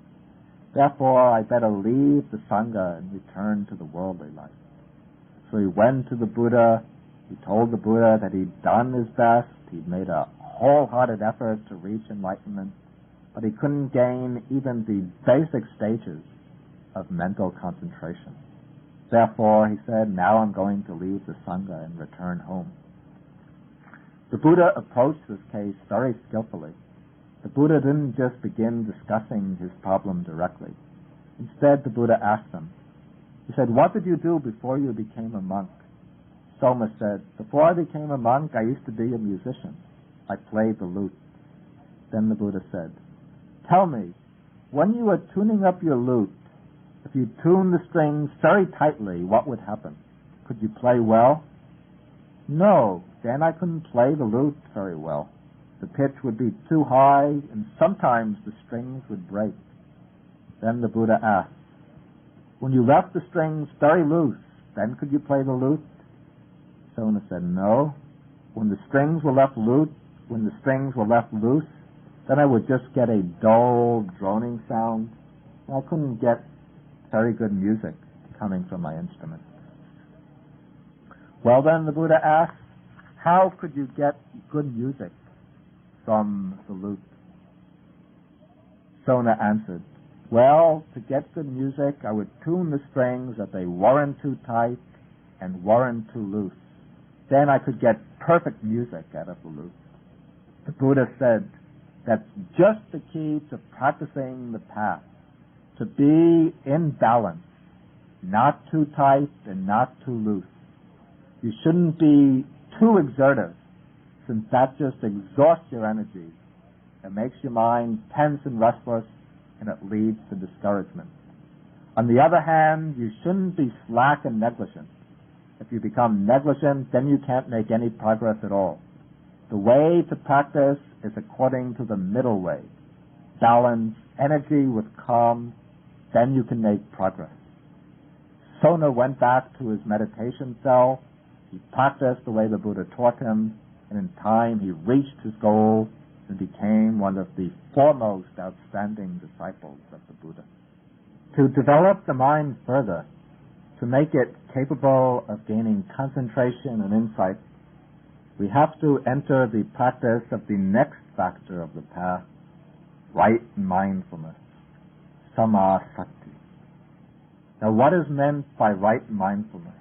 Therefore, I better leave the Sangha and return to the worldly life. So he went to the Buddha. He told the Buddha that he'd done his best. He'd made a wholehearted effort to reach enlightenment, but he couldn't gain even the basic stages of mental concentration. Therefore, he said, now I'm going to leave the Sangha and return home. The Buddha approached this case very skillfully. The Buddha didn't just begin discussing his problem directly. Instead, the Buddha asked him, he said, what did you do before you became a monk? Soma said, before I became a monk, I used to be a musician. I played the lute. Then the Buddha said, tell me, when you were tuning up your lute, if you tuned the strings very tightly, what would happen? Could you play well? No, then I couldn't play the lute very well. The pitch would be too high, and sometimes the strings would break. Then the Buddha asked, when you left the strings very loose, then could you play the lute? Sona said, no. When the strings were left loose, then I would just get a dull, droning sound. I couldn't get very good music coming from my instrument. Well, then the Buddha asked, how could you get good music from the lute? Sona answered, well, to get good music, I would tune the strings that they weren't too tight and weren't too loose. Then I could get perfect music out of the lute. The Buddha said, that's just the key to practicing the path, to be in balance, not too tight and not too loose. You shouldn't be too exertive, since that just exhausts your energy. It makes your mind tense and restless, and it leads to discouragement. On the other hand, you shouldn't be slack and negligent. If you become negligent, then you can't make any progress at all. The way to practice is according to the middle way. Balance energy with calm, then you can make progress. Sona went back to his meditation cell. He practiced the way the Buddha taught him, and in time he reached his goal and became one of the foremost outstanding disciples of the Buddha. To develop the mind further, to make it capable of gaining concentration and insight, we have to enter the practice of the next factor of the path, right mindfulness, samasati. Now, what is meant by right mindfulness?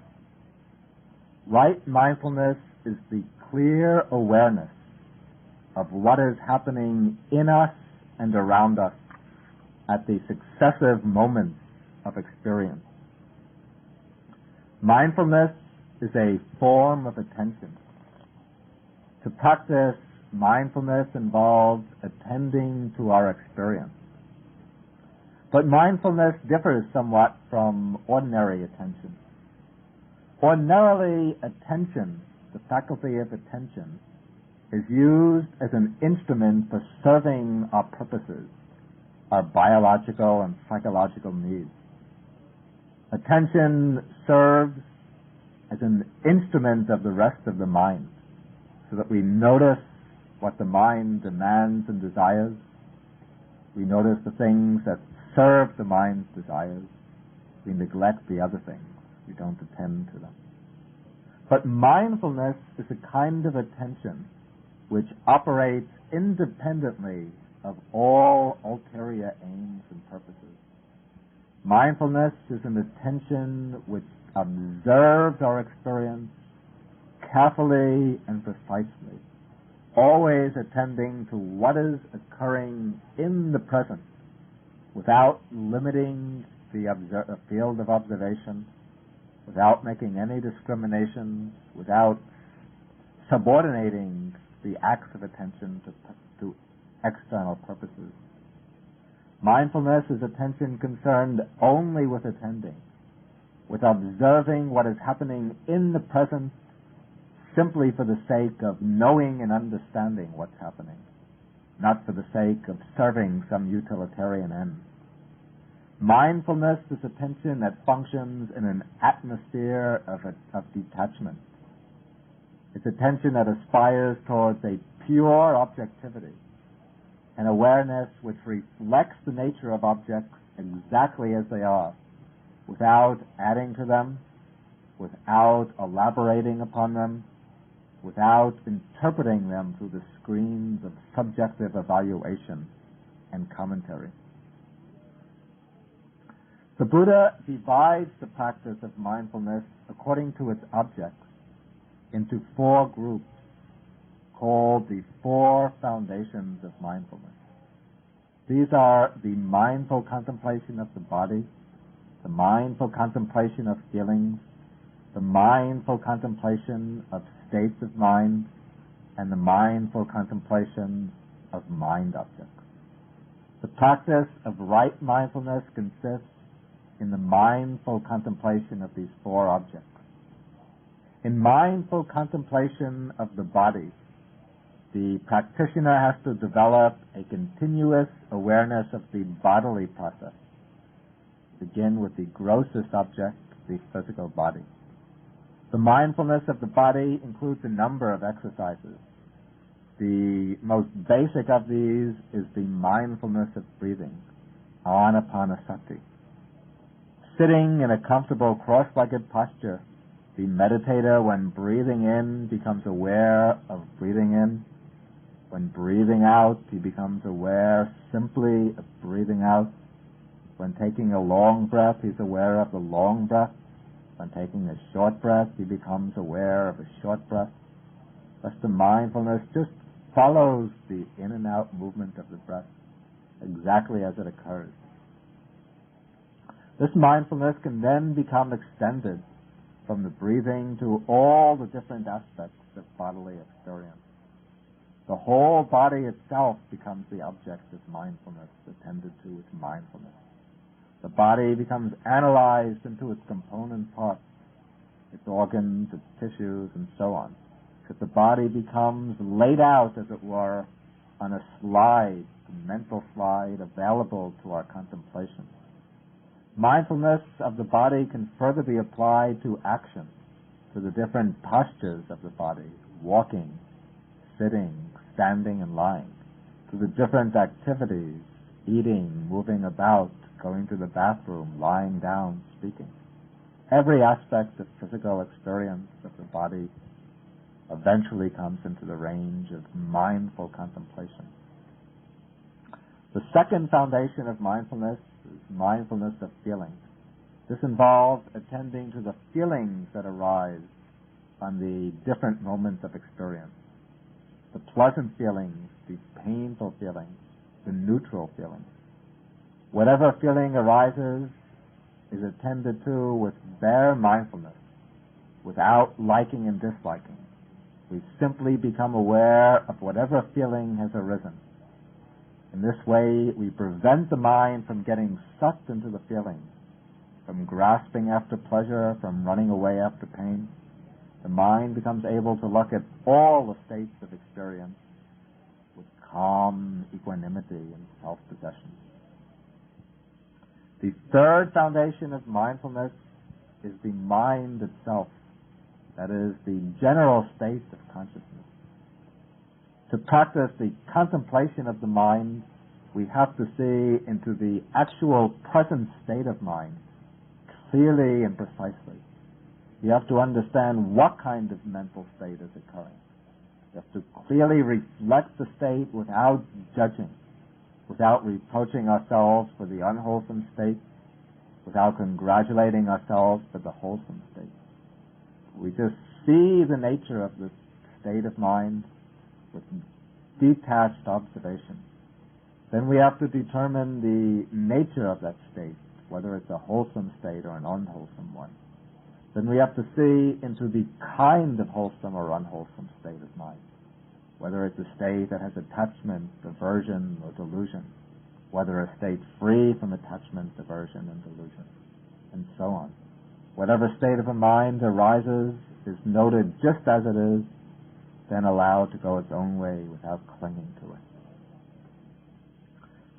Right mindfulness is the clear awareness of what is happening in us and around us at the successive moments of experience. Mindfulness is a form of attention. To practice mindfulness involves attending to our experience. But mindfulness differs somewhat from ordinary attention. Ordinarily, attention, the faculty of attention, is used as an instrument for serving our purposes, our biological and psychological needs. Attention serves as an instrument of the rest of the mind, so that we notice what the mind demands and desires. We notice the things that serve the mind's desires. We neglect the other things. We don't attend to them. But mindfulness is a kind of attention which operates independently of all ulterior aims and purposes. Mindfulness is an attention which observes our experience carefully and precisely, always attending to what is occurring in the present without limiting the field of observation, without making any discriminations, without subordinating the acts of attention to external purposes. Mindfulness is attention concerned only with attending, with observing what is happening in the present simply for the sake of knowing and understanding what's happening, not for the sake of serving some utilitarian end. Mindfulness is attention that functions in an atmosphere of detachment. It's attention that aspires towards a pure objectivity, an awareness which reflects the nature of objects exactly as they are, without adding to them, without elaborating upon them, without interpreting them through the screens of subjective evaluation, and commentary. The Buddha divides the practice of mindfulness according to its objects into 4 groups called the 4 foundations of mindfulness. These are the mindful contemplation of the body, the mindful contemplation of feelings, the mindful contemplation of states of mind, and the mindful contemplation of mind objects. The practice of right mindfulness consists in the mindful contemplation of these 4 objects. In mindful contemplation of the body, the practitioner has to develop a continuous awareness of the bodily process. Begin with the grossest object, the physical body. The mindfulness of the body includes a number of exercises. The most basic of these is the mindfulness of breathing, anapanasati. Sitting in a comfortable cross-legged posture, the meditator, when breathing in, becomes aware of breathing in. When breathing out, he becomes aware simply of breathing out. When taking a long breath, he's aware of the long breath. When taking a short breath, he becomes aware of a short breath. Thus the mindfulness just follows the in and out movement of the breath exactly as it occurs. This mindfulness can then become extended from the breathing to all the different aspects of bodily experience. The whole body itself becomes the object of mindfulness, attended to with mindfulness. The body becomes analyzed into its component parts, its organs, its tissues, and so on. Because the body becomes laid out, as it were, on a slide, a mental slide available to our contemplation. Mindfulness of the body can further be applied to action, to the different postures of the body, walking, sitting, standing, and lying, to the different activities, eating, moving about, going to the bathroom, lying down, speaking. Every aspect of physical experience of the body eventually comes into the range of mindful contemplation. The second foundation of mindfulness is mindfulness of feeling. This involves attending to the feelings that arise on the different moments of experience. The pleasant feelings, the painful feelings, the neutral feelings. Whatever feeling arises is attended to with bare mindfulness, without liking and disliking. We simply become aware of whatever feeling has arisen. In this way, we prevent the mind from getting sucked into the feelings, from grasping after pleasure, from running away after pain. The mind becomes able to look at all the states of experience with calm equanimity and self-possession. The third foundation of mindfulness is the mind itself, that is, the general state of consciousness. To practice the contemplation of the mind, we have to see into the actual present state of mind clearly and precisely. You have to understand what kind of mental state is occurring. You have to clearly reflect the state without judging, without reproaching ourselves for the unwholesome state, without congratulating ourselves for the wholesome state. We just see the nature of this state of mind with detached observation. Then we have to determine the nature of that state, whether it's a wholesome state or an unwholesome one. Then we have to see into the kind of wholesome or unwholesome state of mind, whether it's a state that has attachment, aversion, or delusion, whether a state free from attachment, aversion, and delusion, and so on. Whatever state of a mind arises is noted just as it is, then allowed to go its own way without clinging to it.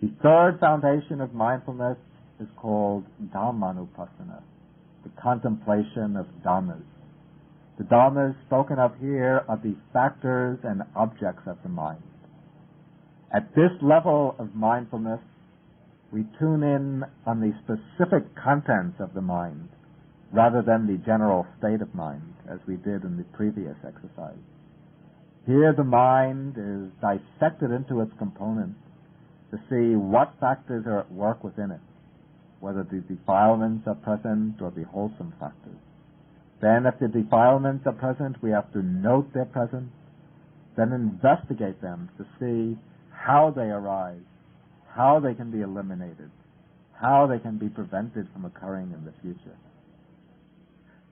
The third foundation of mindfulness is called Dhammanupassana, the contemplation of Dhammas. The Dhammas spoken of here are the factors and objects of the mind. At this level of mindfulness, we tune in on the specific contents of the mind rather than the general state of mind, as we did in the previous exercise. Here the mind is dissected into its components, to see what factors are at work within it, whether the defilements are present or the wholesome factors. Then if the defilements are present, we have to note their presence, then investigate them to see how they arise, how they can be eliminated, how they can be prevented from occurring in the future.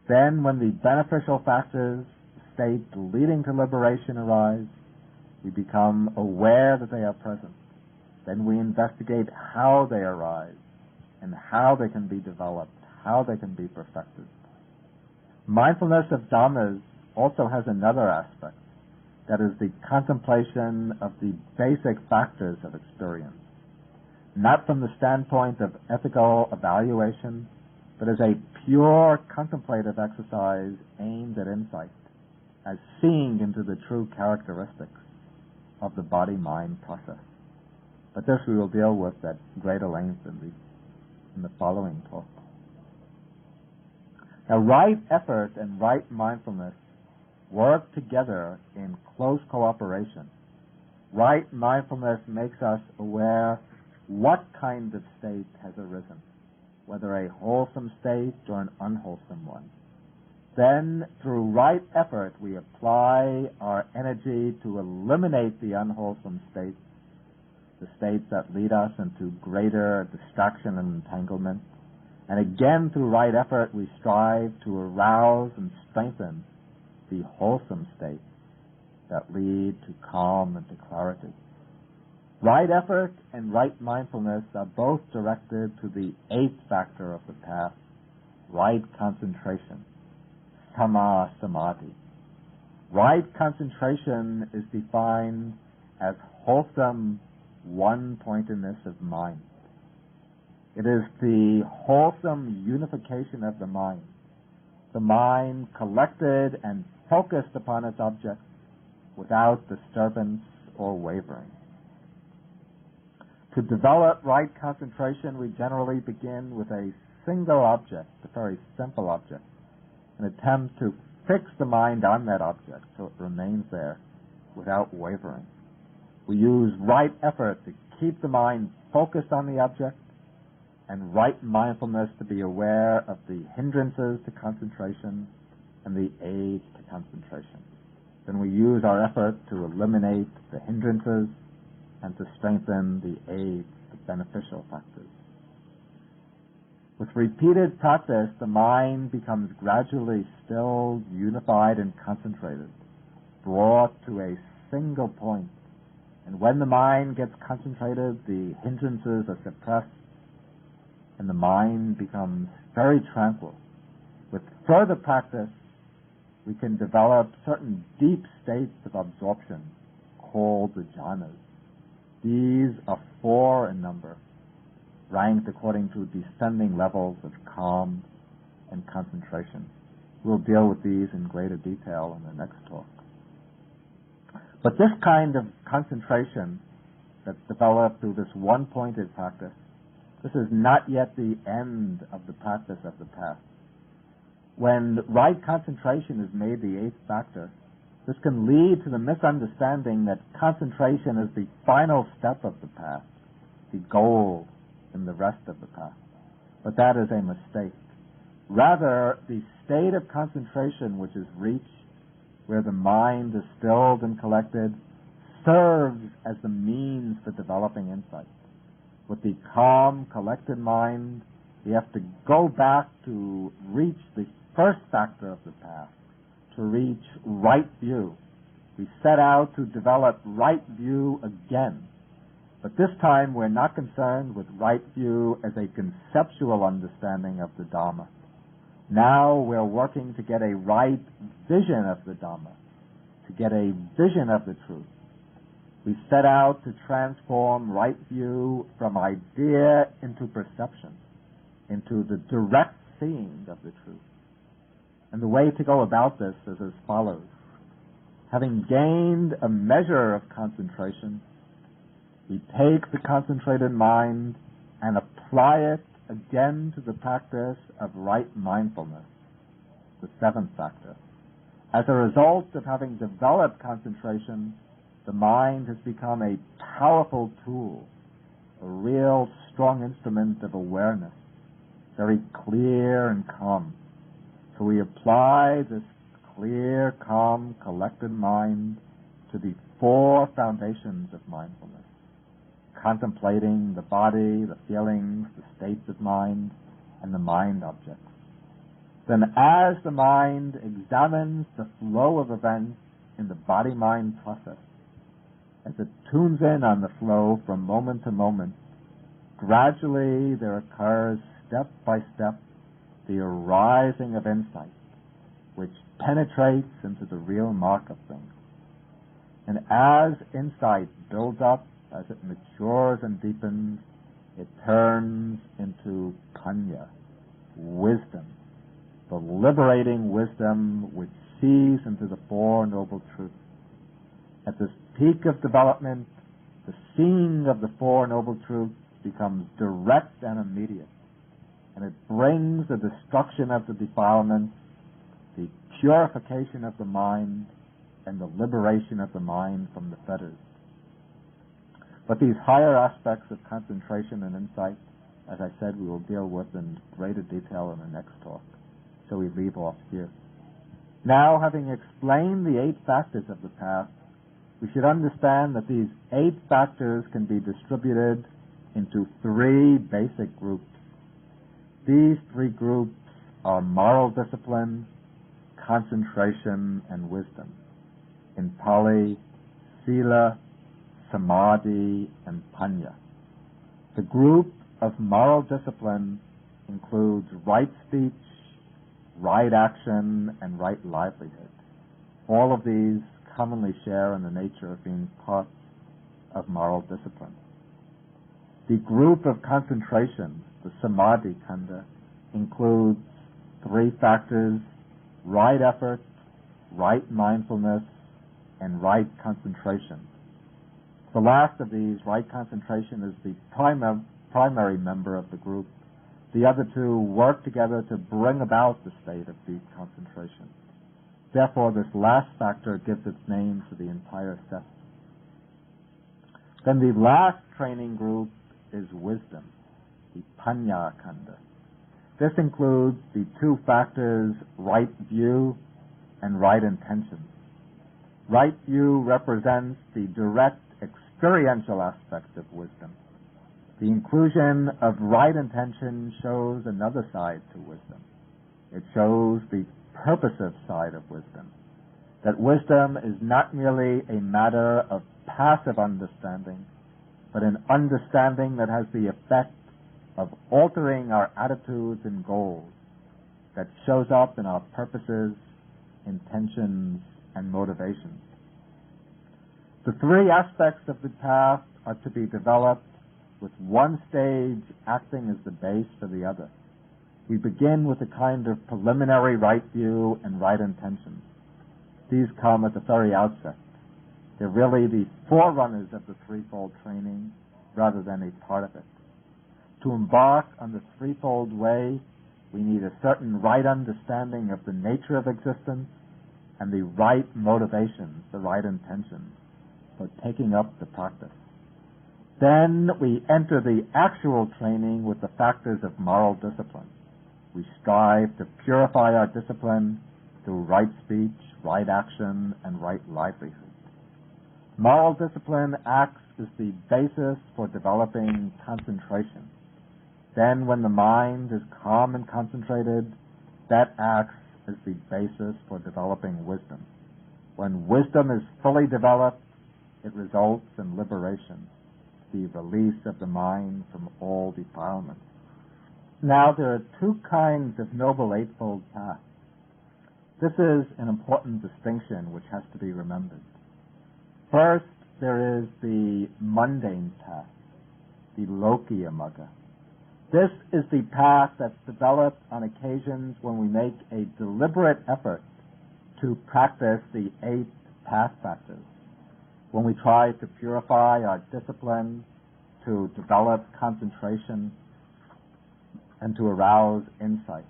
Then when the beneficial factors, states leading to liberation arise, we become aware that they are present. Then we investigate how they arise and how they can be developed, how they can be perfected. Mindfulness of Dhammas also has another aspect, that is the contemplation of the basic factors of experience, not from the standpoint of ethical evaluation, but as a pure contemplative exercise aimed at insight, as seeing into the true characteristics of the body-mind process. But this we will deal with at greater length in the following talk. Now, right effort and right mindfulness work together in close cooperation. Right mindfulness makes us aware what kind of state has arisen, whether a wholesome state or an unwholesome one. Then, through right effort, we apply our energy to eliminate the unwholesome states, the states that lead us into greater distraction and entanglement. And again, through right effort, we strive to arouse and strengthen the wholesome states that lead to calm and to clarity. Right effort and right mindfulness are both directed to the eighth factor of the path, right concentration, sama samadhi. Right concentration is defined as wholesome one-pointedness of mind. It is the wholesome unification of the mind collected and focused upon its object without disturbance or wavering. To develop right concentration, we generally begin with a single object, a very simple object, and attempt to fix the mind on that object so it remains there without wavering. We use right effort to keep the mind focused on the object, and right mindfulness to be aware of the hindrances to concentration and the aids to concentration. Then we use our effort to eliminate the hindrances and to strengthen the aids, the beneficial factors. With repeated practice, the mind becomes gradually stilled, unified, and concentrated, brought to a single point. And when the mind gets concentrated, the hindrances are suppressed, and the mind becomes very tranquil. With further practice, we can develop certain deep states of absorption called the jhanas. These are 4 in number, ranked according to descending levels of calm and concentration. We'll deal with these in greater detail in the next talk. But this kind of concentration that's developed through this one-pointed practice, this is not yet the end of the practice of the path. When right concentration is made the 8th factor, this can lead to the misunderstanding that concentration is the final step of the path, the goal in the rest of the path. But that is a mistake. Rather, the state of concentration which is reached, where the mind is stilled and collected, serves as the means for developing insight. With the calm, collected mind, we have to go back to reach the first factor of the path, to reach right view. We set out to develop right view again. But this time we're not concerned with right view as a conceptual understanding of the Dhamma. Now we're working to get a right vision of the Dhamma, to get a vision of the truth. We set out to transform right view from idea into perception, into the direct seeing of the truth. And the way to go about this is as follows. Having gained a measure of concentration, we take the concentrated mind and apply it again to the practice of right mindfulness, the 7th factor. As a result of having developed concentration, the mind has become a powerful tool a real strong instrument of awareness, very clear and calm. So we apply this clear, calm, collected mind to the four foundations of mindfulness: contemplating the body, the feelings, the states of mind, and the mind objects. Then as the mind examines the flow of events in the body-mind process, as it tunes in on the flow from moment to moment, gradually there occurs step by step the arising of insight, which penetrates into the real mark of things. And as insight builds up, as it matures and deepens, it turns into panya, wisdom, the liberating wisdom which sees into the Four Noble Truths. At this peak of development, the seeing of the Four Noble Truths becomes direct and immediate, and it brings the destruction of the defilements, the purification of the mind, and the liberation of the mind from the fetters. But these higher aspects of concentration and insight, as I said, we will deal with in greater detail in the next talk. So we leave off here. Now, having explained the 8 factors of the path, we should understand that these 8 factors can be distributed into 3 basic groups. These 3 groups are moral discipline, concentration, and wisdom. In Pali, sila, samadhi, and panya. The group of moral discipline includes right speech, right action, and right livelihood. All of these commonly share in the nature of being parts of moral discipline. The group of concentration, the samadhi kanda, includes 3 factors: right effort, right mindfulness, and right concentration. The last of these, right concentration, is the primary member of the group. The other 2 work together to bring about the state of deep concentration. Therefore, this last factor gives its name to the entire set. Then the last training group is wisdom, the panya kanda. This includes the 2 factors, right view and right intention. Right view represents the direct experiential aspect of wisdom. The inclusion of right intention shows another side to wisdom. It shows the purposive side of wisdom, that wisdom is not merely a matter of passive understanding, but an understanding that has the effect of altering our attitudes and goals, that shows up in our purposes, intentions, and motivations. The 3 aspects of the path are to be developed, with one stage acting as the base for the other. We begin with a kind of preliminary right view and right intentions. These come at the very outset. They're really the forerunners of the threefold training rather than a part of it. To embark on the threefold way, we need a certain right understanding of the nature of existence and the right motivations, the right intentions for taking up the practice. Then we enter the actual training with the factors of moral discipline. We strive to purify our discipline through right speech, right action, and right livelihood. Moral discipline acts as the basis for developing concentration. Then when the mind is calm and concentrated, that acts as the basis for developing wisdom. When wisdom is fully developed, it results in liberation, the release of the mind from all defilements. Now there are 2 kinds of Noble Eightfold Path. This is an important distinction which has to be remembered. First, there is the mundane path, the Lokiya Magga. This is the path that's developed on occasions when we make a deliberate effort to practice the 8 path factors, when we try to purify our discipline, to develop concentration, and to arouse insight,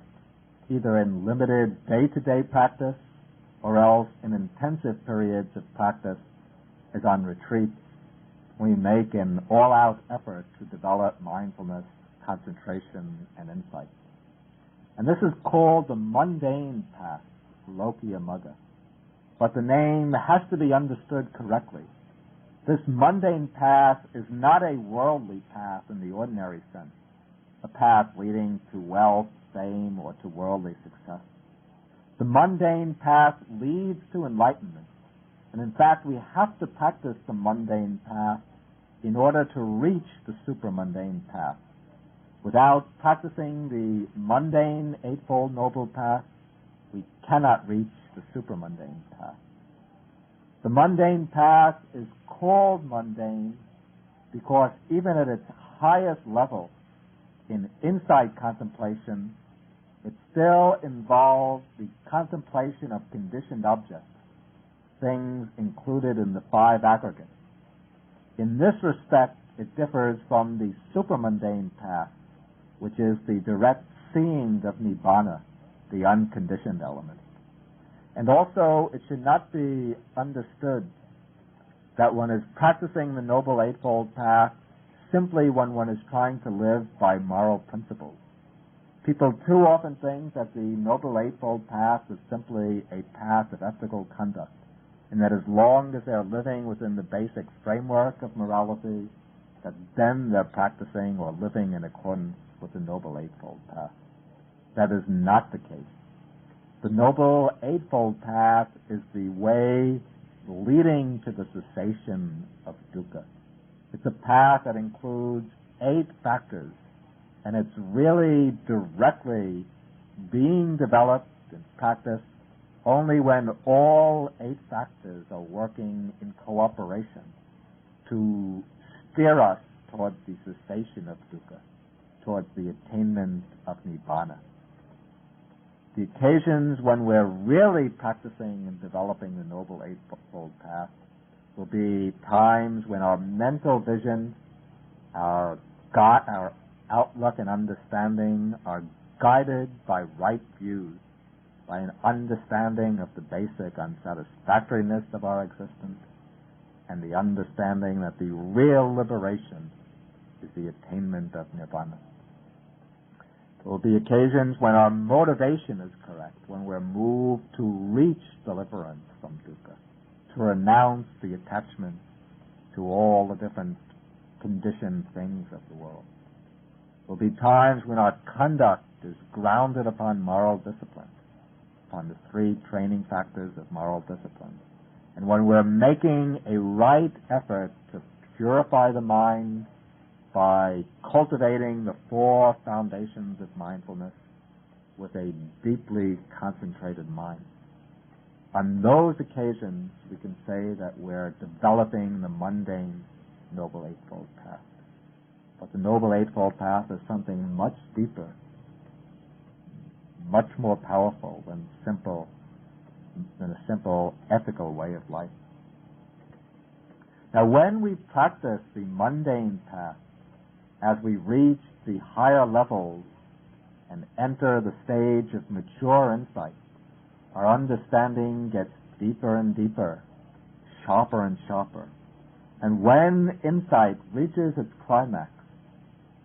either in limited day-to-day practice or else in intensive periods of practice as on retreats we make an all-out effort to develop mindfulness, concentration, and insight. And this is called the mundane path, Lokiya Magga. But the name has to be understood correctly. This mundane path is not a worldly path in the ordinary sense, a path leading to wealth, fame, or to worldly success. The mundane path leads to enlightenment. And in fact, we have to practice the mundane path in order to reach the supramundane path. Without practicing the mundane Eightfold Noble Path, we cannot reach the supramundane path. The mundane path is called mundane because even at its highest level, in insight contemplation, it still involves the contemplation of conditioned objects, things included in the five aggregates. In this respect, it differs from the supramundane path, which is the direct seeing of nibbana, the unconditioned element. And also, it should not be understood that one is practicing the Noble Eightfold Path simply when one is trying to live by moral principles. People too often think that the Noble Eightfold Path is simply a path of ethical conduct, and that as long as they're living within the basic framework of morality, that then they're practicing or living in accordance with the Noble Eightfold Path. That is not the case. The Noble Eightfold Path is the way leading to the cessation of dukkha. It's a path that includes 8 factors, and it's really directly being developed and practiced only when all 8 factors are working in cooperation to steer us towards the cessation of dukkha, towards the attainment of nibbana. The occasions when we're really practicing and developing the Noble Eightfold Path will be times when our mental vision, our outlook and understanding are guided by right views, by an understanding of the basic unsatisfactoriness of our existence, and the understanding that the real liberation is the attainment of nirvana. There will be occasions when our motivation is correct, when we're moved to reach deliverance from dukkha, to renounce the attachment to all the different conditioned things of the world. There will be times when our conduct is grounded upon moral discipline, upon the 3 training factors of moral discipline, and when we're making a right effort to purify the mind by cultivating the 4 foundations of mindfulness with a deeply concentrated mind. On those occasions, we can say that we're developing the mundane Noble Eightfold Path. But the Noble Eightfold Path is something much deeper, much more powerful than a simple ethical way of life. Now, when we practice the mundane path, as we reach the higher levels and enter the stage of mature insight, our understanding gets deeper and deeper, sharper and sharper. And when insight reaches its climax,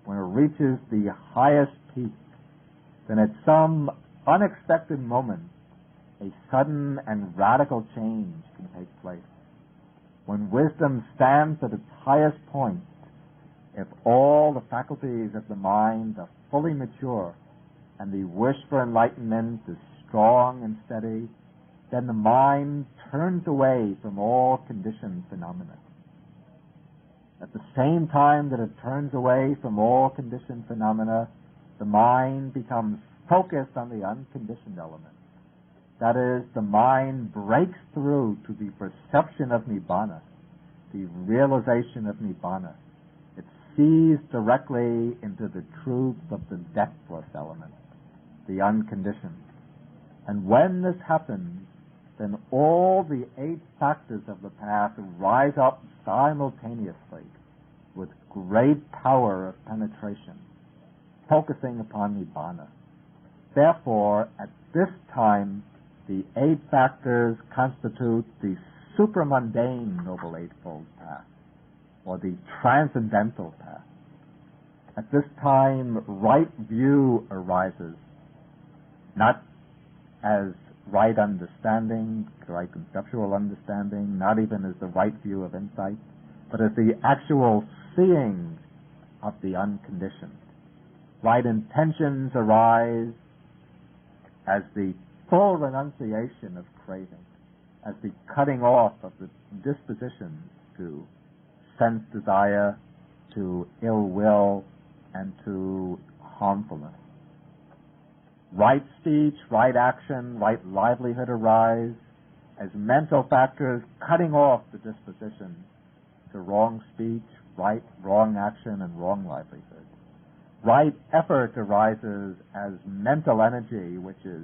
when it reaches the highest peak, then at some unexpected moment, a sudden and radical change can take place. When wisdom stands at its highest point, if all the faculties of the mind are fully mature and the wish for enlightenment is strong and steady, then the mind turns away from all conditioned phenomena. At the same time that it turns away from all conditioned phenomena, the mind becomes focused on the unconditioned element. That is, the mind breaks through to the perception of nibbana, the realization of nibbana. It sees directly into the truth of the depthless element, the unconditioned. And when this happens, then all the 8 factors of the path rise up simultaneously with great power of penetration, focusing upon nibbana. Therefore, at this time, the 8 factors constitute the supramundane Noble Eightfold Path. or the transcendental path. At this time, right view arises, not as right understanding, right conceptual understanding, not even as the right view of insight, but as the actual seeing of the unconditioned. Right intentions arise as the full renunciation of craving, as the cutting off of the dispositions to sense desire, to ill will, and to harmfulness. Right speech, right action, right livelihood arise as mental factors cutting off the disposition to wrong speech, right, wrong action, and wrong livelihood. Right effort arises as mental energy, which is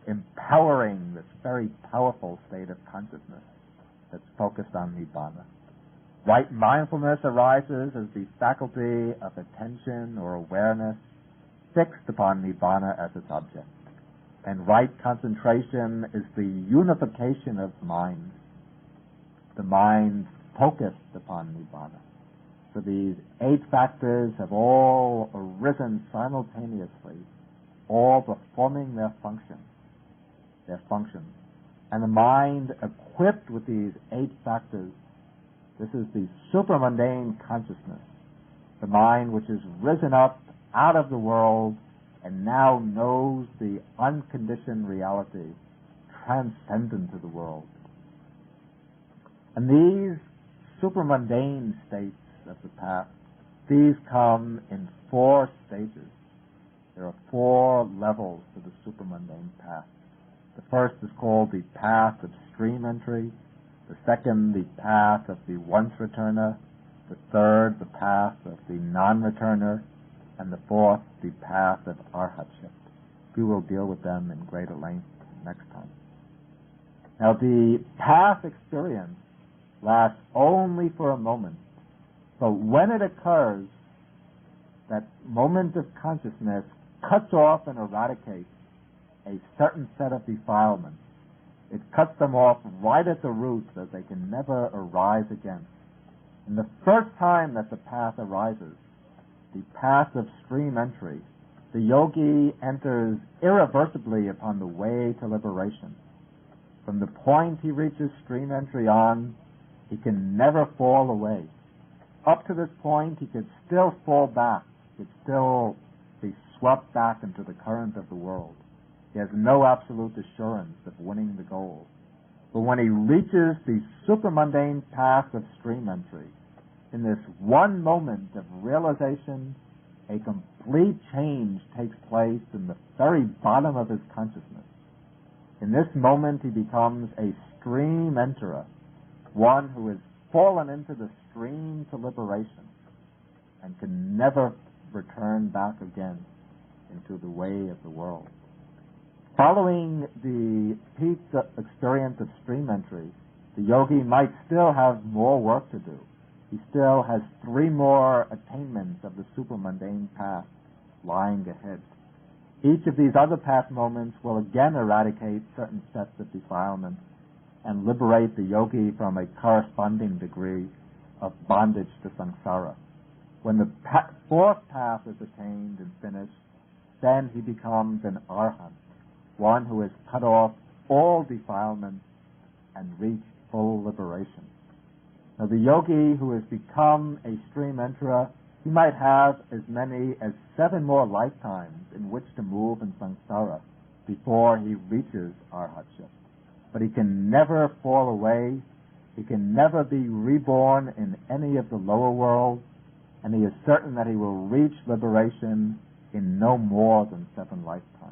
empowering this very powerful state of consciousness that's focused on Nibbana. Right mindfulness arises as the faculty of attention or awareness fixed upon Nibbana as its object. And right concentration is the unification of mind, the mind focused upon Nibbana. So these 8 factors have all arisen simultaneously, all performing their functions. And the mind equipped with these 8 factors, this is the supramundane consciousness, the mind which has risen up out of the world and now knows the unconditioned reality transcendent to the world. And these supramundane states of the path, these come in 4 stages. There are 4 levels to the supramundane path. The first is called the path of stream entry, the second the path of the once returner, the third the path of the non-returner, and the fourth the path of arhatship. We will deal with them in greater length next time. Now the path experience lasts only for a moment, but when it occurs, that moment of consciousness cuts off and eradicates a certain set of defilements. It cuts them off right at the roots so they can never arise again. And the first time that the path arises, the path of stream entry, the yogi enters irreversibly upon the way to liberation. From the point he reaches stream entry on, he can never fall away. Up to this point, he could still fall back. He could still be swept back into the current of the world. He has no absolute assurance of winning the goal. But when he reaches the supramundane path of stream entry, in this one moment of realization, a complete change takes place in the very bottom of his consciousness. In this moment, he becomes a stream enterer, one who has fallen into the stream to liberation and can never return back again into the way of the world. Following the peak experience of stream entry, the yogi might still have more work to do. He still has 3 more attainments of the supramundane path lying ahead. Each of these other path moments will again eradicate certain sets of defilements and liberate the yogi from a corresponding degree of bondage to samsara. When the 4th path is attained and finished, then he becomes an arhat, one who has cut off all defilements and reached full liberation. Now the yogi who has become a stream enterer, he might have as many as 7 more lifetimes in which to move in samsara before he reaches arhatship. But he can never fall away, he can never be reborn in any of the lower worlds, and he is certain that he will reach liberation in no more than 7 lifetimes.